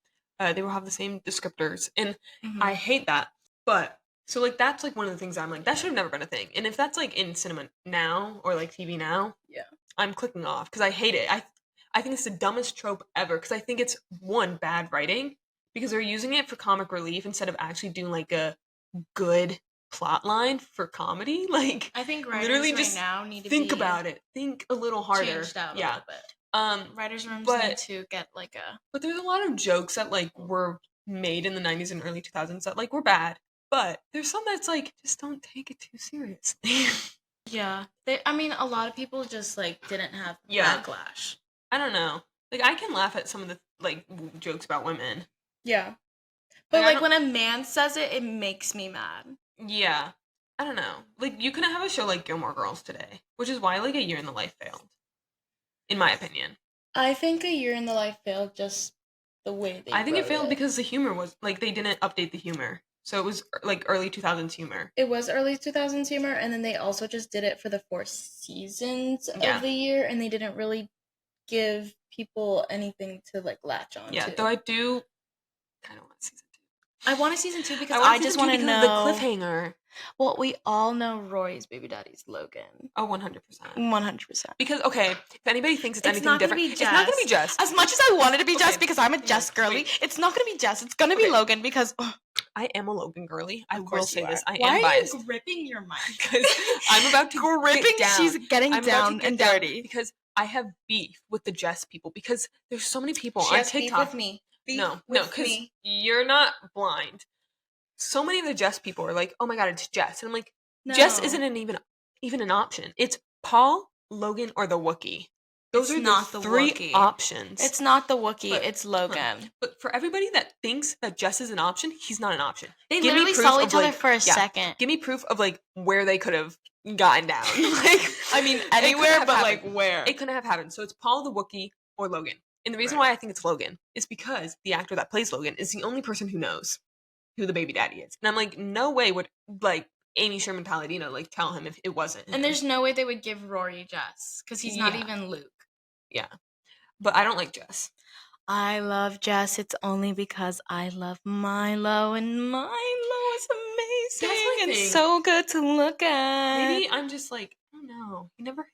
They will have the same descriptors. And I hate that. But So, like, that's, like, one of the things I'm like, that should have never been a thing. And if that's, like, in cinema now or, like, TV now, Yeah. I'm clicking off because I hate it. I think it's the dumbest trope ever because I think it's, one, bad writing because they're using it for comic relief instead of actually doing, like, a good plot line for comedy. Like, I think writers literally right just now need to think be about it. Think a little harder. changed out a Yeah. little bit. Writers' rooms need But to get like a. but there's a lot of jokes that like were made in the 90s and early 2000s that like were bad. But there's some that's like just don't take it too seriously. Yeah, I mean, a lot of people just like didn't have Yeah. backlash. I don't know. Like I can laugh at some of the like jokes about women. Yeah, but Like, I like when a man says it, it makes me mad. Yeah. I don't know. Like you couldn't have a show like Gilmore Girls today, which is why like A Year in the Life failed. In my opinion. I think A Year in the Life failed just the way they. I think it wrote failed because the humor was like they didn't update the humor. So it was like early 2000s humor. It was early 2000s humor, and then they also just did it for the 4 seasons Yeah. of the year, and they didn't really give people anything to like latch on Yeah, to. though I do kind of want season 2. I want a season 2 because want I season just 2 want to because know of the cliffhanger. Well, we all know Rory's baby daddy's Logan. Oh, 100%. 100%. Because okay, if anybody thinks it's anything not gonna different, be it's not gonna be Jess. As much as I wanted to be Jess Okay, because I'm a no, Jess girly, wait. it's not gonna be Jess. It's gonna be Okay. Logan because I am a Logan girly. I Of will course say you this. are. I Why am are biased. you gripping your mic? Because I'm about to gripping. get down. She's getting I'm about down to get and down dirty. because I have beef with the Jess people because there's so many people She on has TikTok. beef with me. No, with because me. you're not blind. So many of the Jess people are like, "Oh my god, it's Jess," and I'm like, No. Jess isn't even an option. It's Paul, Logan, or the Wookiee. Those It's are not the the three Wookiee. options. It's not the Wookiee. But- It's Logan. But for everybody that thinks that Jess is an option, he's not an option. They Give me literally proof saw of, each other like- for a yeah. second. Give me proof of like where they could have gotten down. Like I mean, it couldn't anywhere, have but happened. like where? It couldn't have happened. So it's Paul the Wookiee or Logan. And the reason Right. why I think it's Logan is because the actor that plays Logan is the only person who knows who the baby daddy is. And I'm like, no way would like Amy Sherman Palladino like tell him if it wasn't him. And there's no way they would give Rory Jess because he's not Yeah. even Luke. Yeah. But I don't like Jess. I love Jess. It's only because I love Milo, and Milo is amazing That's my and thing. so good to look at. Maybe I'm just like, I don't know. He never.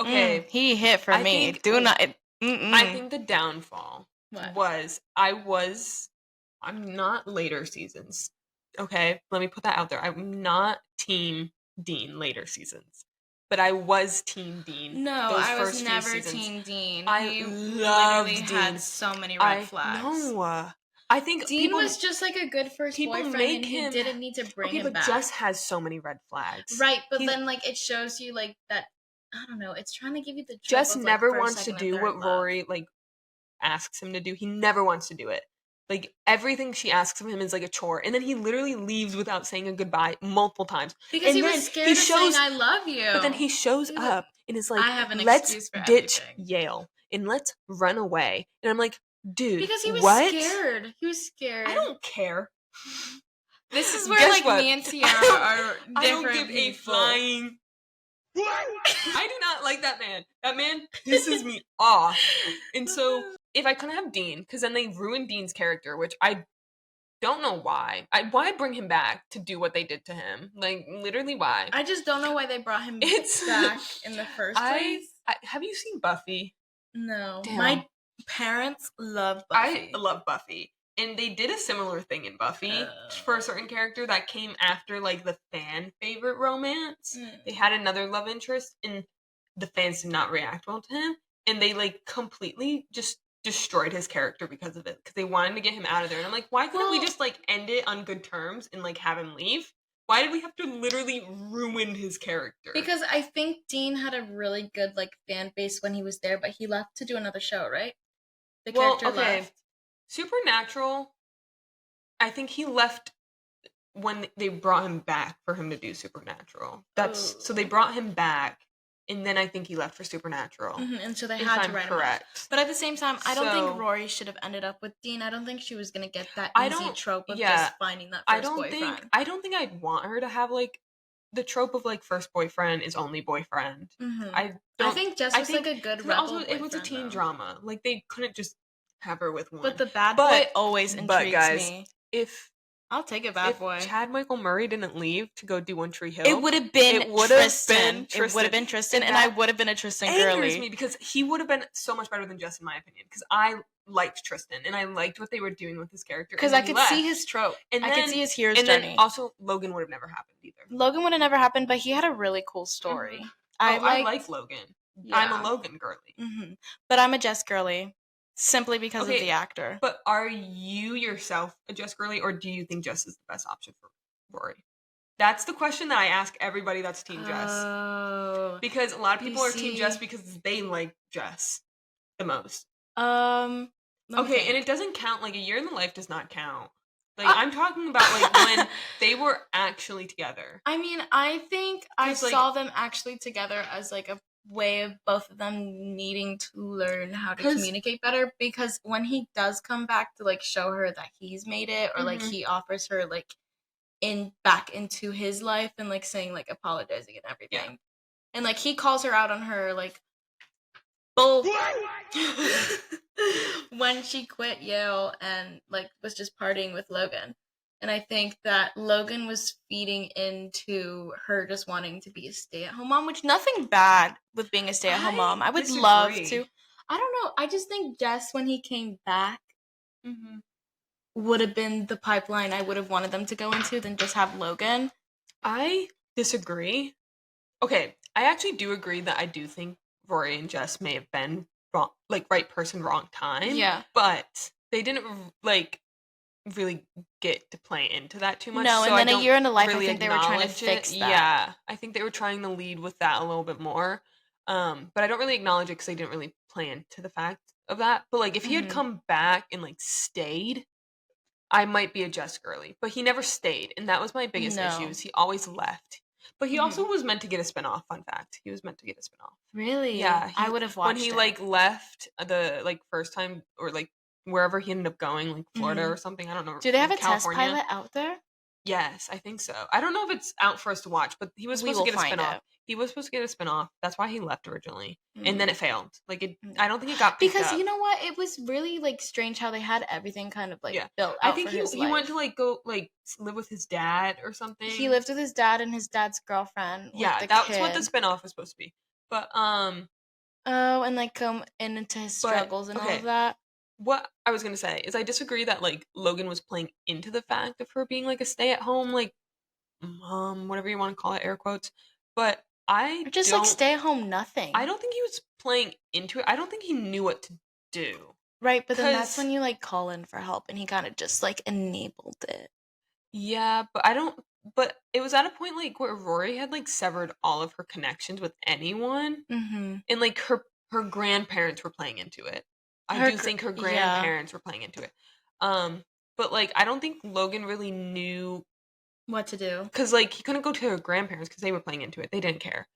Okay. He hit for I me. think- Do not. I think the downfall What? was I'm not later seasons. Okay, let me put that out there. I'm not team Dean later seasons, but I was team Dean. No, those I was first few never seasons. Team Dean. I He loved literally Dean. had so many red flags. No, I think Dean people, was just like a good first people boyfriend, make and he him- didn't need to bring okay, him but back. Jess has so many red flags. Right, but He's- then like it shows you like that. I don't know. It's trying to give you the trope Jess of, like, never first, wants to second, and do third what love. Rory like asks him to do. He never wants to do it. Like everything she asks of him is like a chore, and then he literally leaves without saying a goodbye multiple times. Because And he then was scared he of shows- saying "I love you." But then he shows He's like, up and is like, "I have an "Let's excuse for ditch everything." Yale and let's run away." And I'm like, "Dude, because he was what? scared. He was scared. I don't care. This is where Guess like what? me and Tiara I are I don't different give a people. flying. I do not like that man. That man pisses me off. And so if I couldn't have Dean, because then they ruined Dean's character, which I don't know why. Why bring him back to do what they did to him? Like literally, why? I just don't know why they brought him It's back in the first place. Have you seen Buffy? No, Damn. my parents love Buffy. I love Buffy. And they did a similar thing in Buffy for a certain character that came after like the fan favorite romance. They had another love interest and the fans did not react well to him. And they like completely just destroyed his character because of it. Because they wanted to get him out of there. And I'm like, why couldn't we Well- just like end it on good terms and like have him leave? Why did we have to literally ruin his character? Because I think Dean had a really good like fan base when he was there, but he left to do another show, right? The character left. Supernatural, I think he left when they brought him back for him to do Supernatural. So they brought him back, and then I think he left for Supernatural. Mhm, and so they If had to I'm write him out. correct. But at the same time, I don't So- think Rory should have ended up with Dean. I don't think she was gonna get that I easy don't- trope of yeah, just finding that first boyfriend. I don't think I'd want her to have like the trope of like first boyfriend is only boyfriend. Mhm. I don't. I think Jess I was think- like a good 'cause rebel also it was a boyfriend, teen though. drama. Like they couldn't just have her with one. But the bad But- boy always but intrigues guys, me. if I'll take a bad If boy. Chad Michael Murray didn't leave to go do One Tree Hill, It would have been it would have Tristan. been It would have been Tristan, and I would have been a Tristan angers girly. me because he would have been so much better than Jess, in my opinion. Because I liked Tristan and I liked what they were doing with his character. Because I could see his trope. And I could see his hero's and journey. then also Logan would have never happened either. Logan would have never happened, but he had a really cool story. I like Logan. Yeah. I'm a Logan girly. But I'm a Jess girly, simply because of the actor. But are you yourself a Jess girly, or do you think Jess is the best option for Rory? That's the question that I ask everybody that's Team Jess. Oh. Because a lot of people are Team Jess because they like Jess the most. Okay, and it doesn't count. Like, a year in the life does not count. Like, I'm talking about, like, when they were actually together. I mean, I think I saw them actually together as, like, a way of both of them needing to learn how to communicate better, because when he does come back to, like, show her that he's made it, or, like, he offers her, like, back into his life and, like, saying, like, apologizing and everything. And, like, he calls her out on her, like, bull when she quit Yale and, like, was just partying with Logan. And I think that Logan was feeding into her just wanting to be a stay-at-home mom, which nothing bad with being a stay-at-home mom. I would love to. I don't know. I just think Jess, when he came back, would have been the pipeline I would have wanted them to go into than just have Logan. I disagree. Okay, I actually do agree that I do think Rory and Jess may have been wrong, like, right person, wrong time. Yeah. But they didn't, like, really get to play into that too much. No, so and then a year into life, really I think they were trying to fix that. Yeah, I think they were trying to lead with that a little bit more. But I don't really acknowledge it because they didn't really play into the fact of that. But, like, if he had come back and, like, stayed, I might be a Jess girly. But he never stayed, and that was my biggest issue, is he always left. But he also was meant to get a spinoff, fun fact. He was meant to get a spinoff. Really? Yeah. I would have watched when he, it. like, left the, like, first time, or, like, wherever he ended up going, like, Florida or something. I don't know. Do they have a California. test pilot out there? Yes, I think so. I don't know if it's out for us to watch, but he was supposed to get a spinoff. He was supposed to get a spinoff. That's why he left originally. And then it failed. Like, I don't think it got picked because up. You know what? It was really, like, strange how they had everything kind of, like, built out. I think for he went to, like, go, like, live with his dad or something. He lived with his dad and his dad's girlfriend. Yeah, that's what the spinoff was supposed to be. But oh, and, like, come into his struggles and all of that. What I was gonna say is I disagree that, like, Logan was playing into the fact of her being, like, a stay-at-home, like, mom, whatever you want to call it, air quotes. But or just like stay-at-home nothing. I don't think he was playing into it. I don't think he knew what to do. Right, but then that's when you, like, call in for help, and he kind of just, like, enabled it. Yeah, but it was at a point, like, where Rory had, like, severed all of her connections with anyone, and, like, her grandparents were playing into it. I do think her grandparents were playing into it. But, like, I don't think Logan really knew what to do. Because, like, he couldn't go to her grandparents because they were playing into it. They didn't care.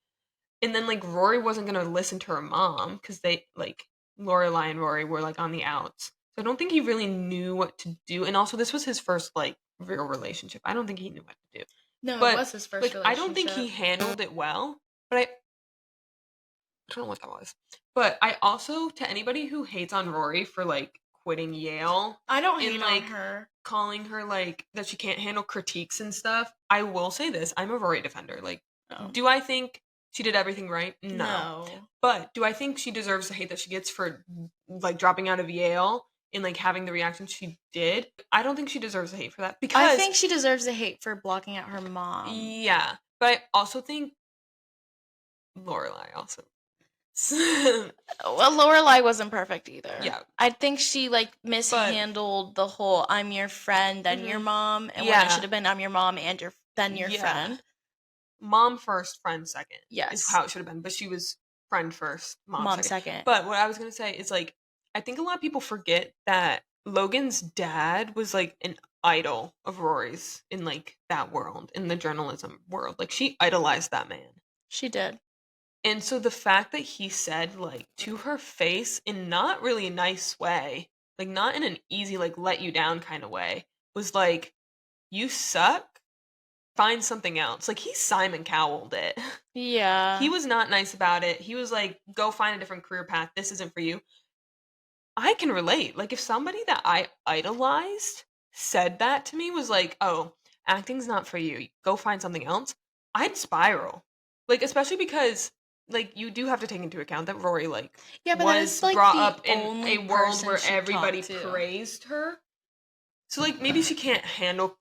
And then, like, Rory wasn't going to listen to her mom because they, like, Lorelai and Rory were, like, on the outs. So I don't think he really knew what to do. And also, this was his first, like, real relationship. I don't think he knew what to do. No, it was his first relationship. I don't think he handled it well. But I don't know what that was. But I also, to anybody who hates on Rory for, like, quitting Yale. I don't hate on her. Calling her, like, that she can't handle critiques and stuff. I will say this. I'm a Rory defender. Like, do I think she did everything right? No. But do I think she deserves the hate that she gets for, like, dropping out of Yale and, like, having the reaction she did? I don't think she deserves the hate for that. Because I think she deserves the hate for blocking out her mom. Yeah. But I also think Lorelai also. Well, Lorelai wasn't perfect either. Yeah. I think she, like, mishandled the whole I'm your friend and your mom, and when it should have been I'm your mom and your friend. Mom first, friend second. Yes. Is how it should have been. But she was friend first, mom second. But what I was going to say is, like, I think a lot of people forget that Logan's dad was, like, an idol of Rory's in, like, that world, in the journalism world. Like, she idolized that man. She did. And so the fact that he said, like, to her face in not really a nice way, like, not in an easy, like, let you down kind of way, was like, you suck, find something else. Like, he Simon Cowelled it. Yeah. He was not nice about it. He was like, go find a different career path. This isn't for you. I can relate. Like, if somebody that I idolized said that to me was like, "Oh, acting's not for you. Go find something else." I'd spiral. Like, especially because like you do have to take into account that Rory like Yeah, but that was is like brought the up in only a world person where she everybody talked to. praised her. So like maybe she can't handle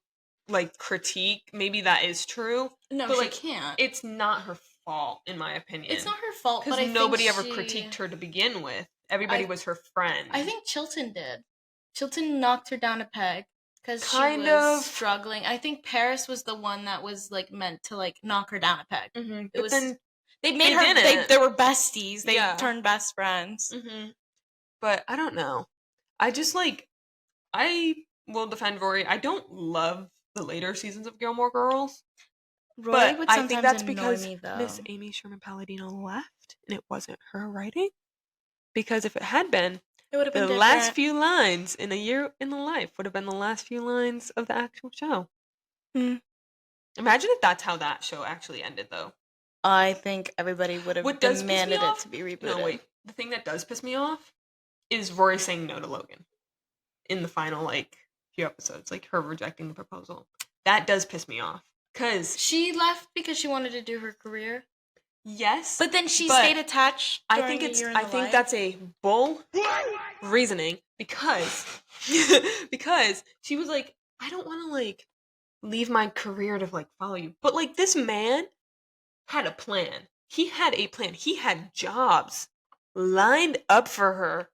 like critique. Maybe that is true. No, but she like can't. it's not her fault in my opinion. It's not her fault, but because I nobody think ever critiqued her to begin with. Everybody I- was her friend. I think Chilton did. Chilton knocked her down a peg because she Kind was of. struggling. I think Paris was the one that was like meant to like knock her down a peg. But It was then they made they her. didn't. They were besties. They Yeah. turned best friends. But I don't know. I just like I will defend Rory. I don't love the later seasons of Gilmore Girls. Rory But would I sometimes think that's annoy because me though. Miss Amy Sherman Palladino left and it wasn't her writing. Because if it had been, It would have been the different. last few lines in A Year in the Life would have been the last few lines of the actual show. Imagine if that's how that show actually ended, though. I think everybody would have What does piss me demanded it off? to be rebooted. No, wait. The thing that does piss me off is Rory saying no to Logan in the final, like, few episodes. Like, her rejecting the proposal. That does piss me off. Because She left because she wanted to do her career. yes, But then she stayed attached. I think that's a bull reasoning because because she was like, I don't want to like leave my career to like follow you. But like this man had a plan. He had a plan. He had jobs lined up for her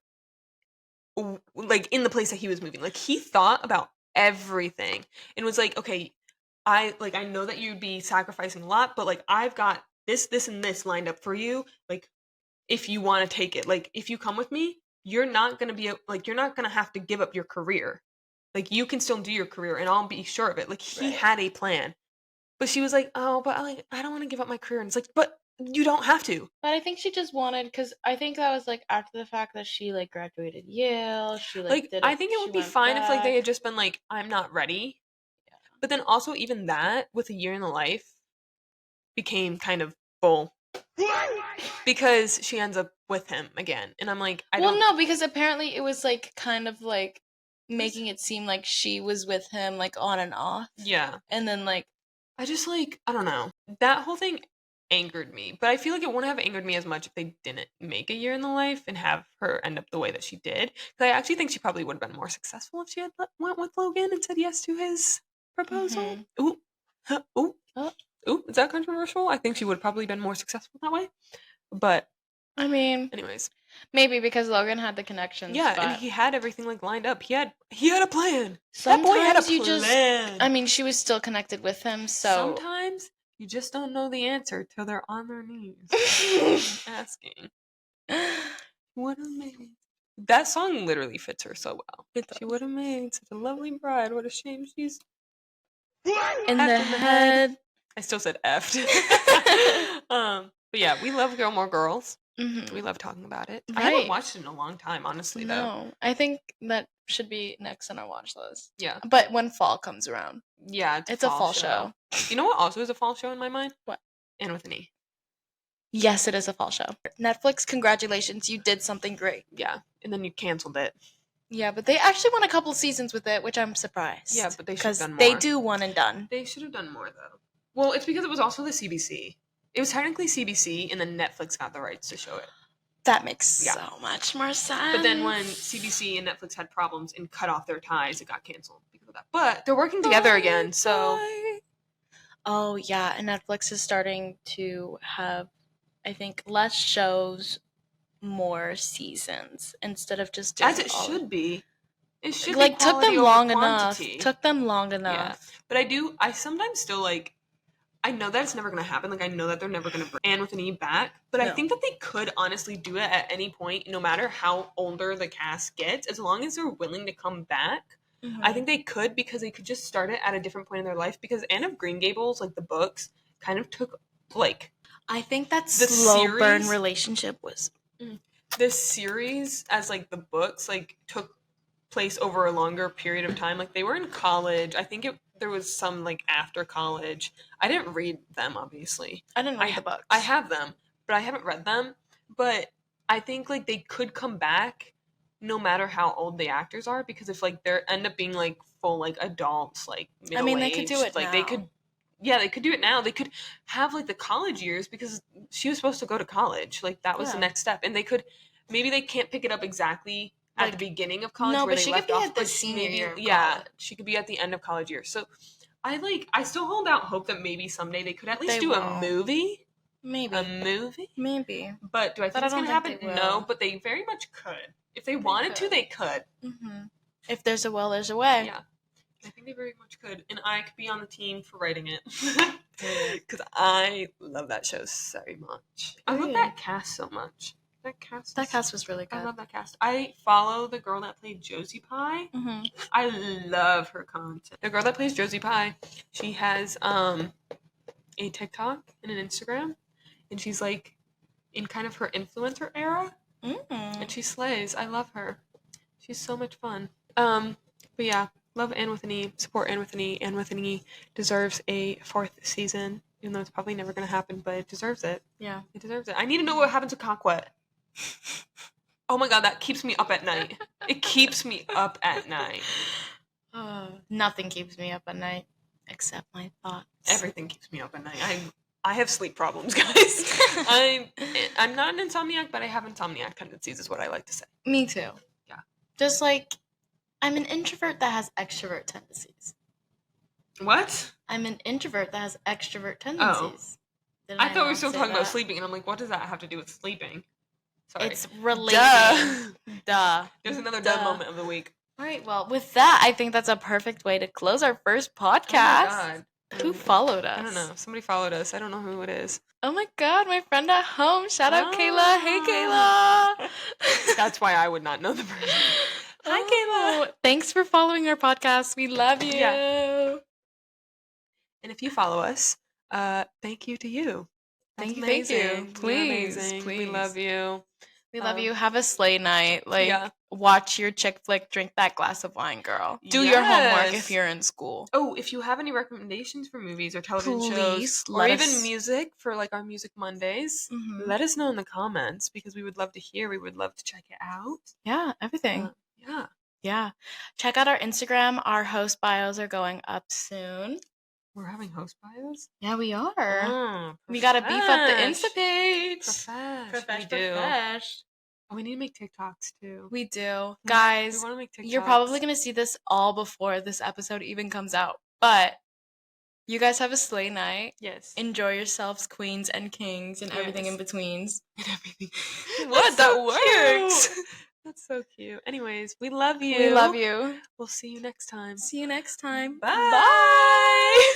like in the place that he was moving. Like he thought about everything and was like, okay, I know that you'd be sacrificing a lot, but like I've got this, and this lined up for you. Like if you want to take it, like if you come with me, you're not gonna be like you're not gonna have to give up your career. Like you can still do your career, and I'll be sure of it. Like he had a plan, but she was like, oh, but I don't want to give up my career, and it's like, but you don't have to. But I think she just wanted, because I think that was like after the fact that she like graduated Yale. She Like did I think it would be fine if like they had just been like, I'm not ready. Yeah. But then also even that with A Year in the Life became kind of bull because she ends up with him again, and I'm like, no, because apparently it was like kind of like making it seem like she was with him like on and off. Yeah, and then like I just like I don't know, that whole thing angered me, but I feel like it wouldn't have angered me as much if they didn't make A Year in the Life and have her end up the way that she did. Because I actually think she probably would have been more successful if she had went with Logan and said yes to his proposal. Ooh, ooh, is that controversial? I think she would have probably been more successful that way. But I mean, anyways, maybe because Logan had the connections. yeah, but and he had everything like lined up. He had a plan. Sometimes that boy had a you plan. just. I mean, she was still connected with him, so sometimes you just don't know the answer till they're on their knees asking. What a made. That song literally fits her so well. She would have made such a lovely bride. What a shame she's in the head. I still said effed. But yeah, we love Gilmore Girls. We love talking about it. I haven't watched it in a long time, honestly, though. No, I think that should be next on our watch list. Yeah. But when fall comes around. Yeah, it's a fall show. You know what also is a fall show in my mind? What? Anne with an E. Yes, it is a fall show. Netflix, congratulations, you did something great. Yeah, and then you canceled it. Yeah, but they actually won a couple seasons with it, which I'm surprised. Yeah, but they should have done more. They do one and done. They should have done more, though. Well, it's because it was also the CBC. It was technically CBC, and then Netflix got the rights to show it. That makes so much more sense. But then when CBC and Netflix had problems and cut off their ties, it got canceled because of that. But they're working together again, so... Oh, yeah, and Netflix is starting to have, I think, less shows, more seasons, instead of just doing as it should be. It should like be took them long enough. Yeah. But I sometimes still like, I know that it's never going to happen. Like, I know that they're never going to bring Anne with an E back. But I think that they could honestly do it at any point, no matter how older the cast gets, as long as they're willing to come back. I think they could, because they could just start it at a different point in their life. Because Anne of Green Gables, like the books, kind of took, like... I think that slow burn relationship was... This series, as, like, the books, like, took place over a longer period of time. Like, they were in college. I think there was some, like, after college. I didn't read them, obviously. I didn't read the books. I have them, but I haven't read them. But I think, like, they could come back no matter how old the actors are, because if like they end up being like full like adults, like middle-aged, I mean, they could do it like now. they could do it now. They could have like the college years, because she was supposed to go to college. Like that was the Yeah. next step. And they could, maybe they can't pick it up exactly at the Like, beginning of college no, where but they she left could be off, at the but senior maybe, year of yeah, college. she could be at the end of college year. So I still hold out hope that maybe someday they could at least They do will. a movie. Maybe. A movie? Maybe. But do I But think I it's don't going to think happen? they No, will. but they very much could. If they wanted to, could. they could. If there's a will, there's a way. Yeah. I think they very much could. And I could be on the team for writing it. Because I love that show so much. I love that cast so much. That cast was really good. I love that cast. I follow the girl that played Josie Pye. I love her content. The girl that plays Josie Pye, she has a TikTok and an Instagram. And she's like in kind of her influencer era. And she slays. I love her. She's so much fun. But yeah, love Anne with an E. Support Anne with an E. Anne with an E deserves a 4th season, even though it's probably never going to happen, but it deserves it. Yeah. It deserves it. I need to know what happened to Conquet. Oh my god, that keeps me up at night. It keeps me up at night. Nothing keeps me up at night except my thoughts. Everything keeps me up at night. I have sleep problems, guys. I'm not an insomniac, but I have insomniac tendencies, is what I like to say. Me too. Yeah. Just like, I'm an introvert that has extrovert tendencies. What? I'm an introvert that has extrovert tendencies. I thought we were still talking about sleeping, and I'm like, what does that have to do with sleeping? Sorry. It's related. Duh. There's another duh moment of the week. All right, well, with that, I think that's a perfect way to close our first podcast. Oh my god. Who followed us? I don't know. Somebody followed us. I don't know who it is. Oh my god, my friend at home. Shout out Kayla. Hey, Kayla. That's why I would not know the person. Hi, Kayla. Thanks for following our podcast. We love you. Yeah. And if you follow us, thank you to you. That's Thank amazing. you. Please, Amazing. please. We love you. We love you. Have a slay night. Like, yeah. watch your chick flick, drink that glass of wine, girl. Do your homework if you're in school. Oh, if you have any recommendations for movies or television shows, or let even us- music for like our Music Mondays, let us know in the comments, because we would love to hear. We would love to check it out. Yeah, everything. Yeah. Yeah. Check out our Instagram. Our host bios are going up soon. We're having host bios? Yeah, we are. Oh, We gotta beef up the Insta page. We do. Profesh. Oh, we need to make TikToks too. We do. Guys, we want to make TikToks. you're probably going to see this all before this episode even comes out. But you guys have a slay night. Yes. Enjoy yourselves, queens and kings, and everything in betweens. And everything. What? That works. Cute. That's so cute. Anyways, we love you. We love you. We'll see you next time. See you next time. Bye.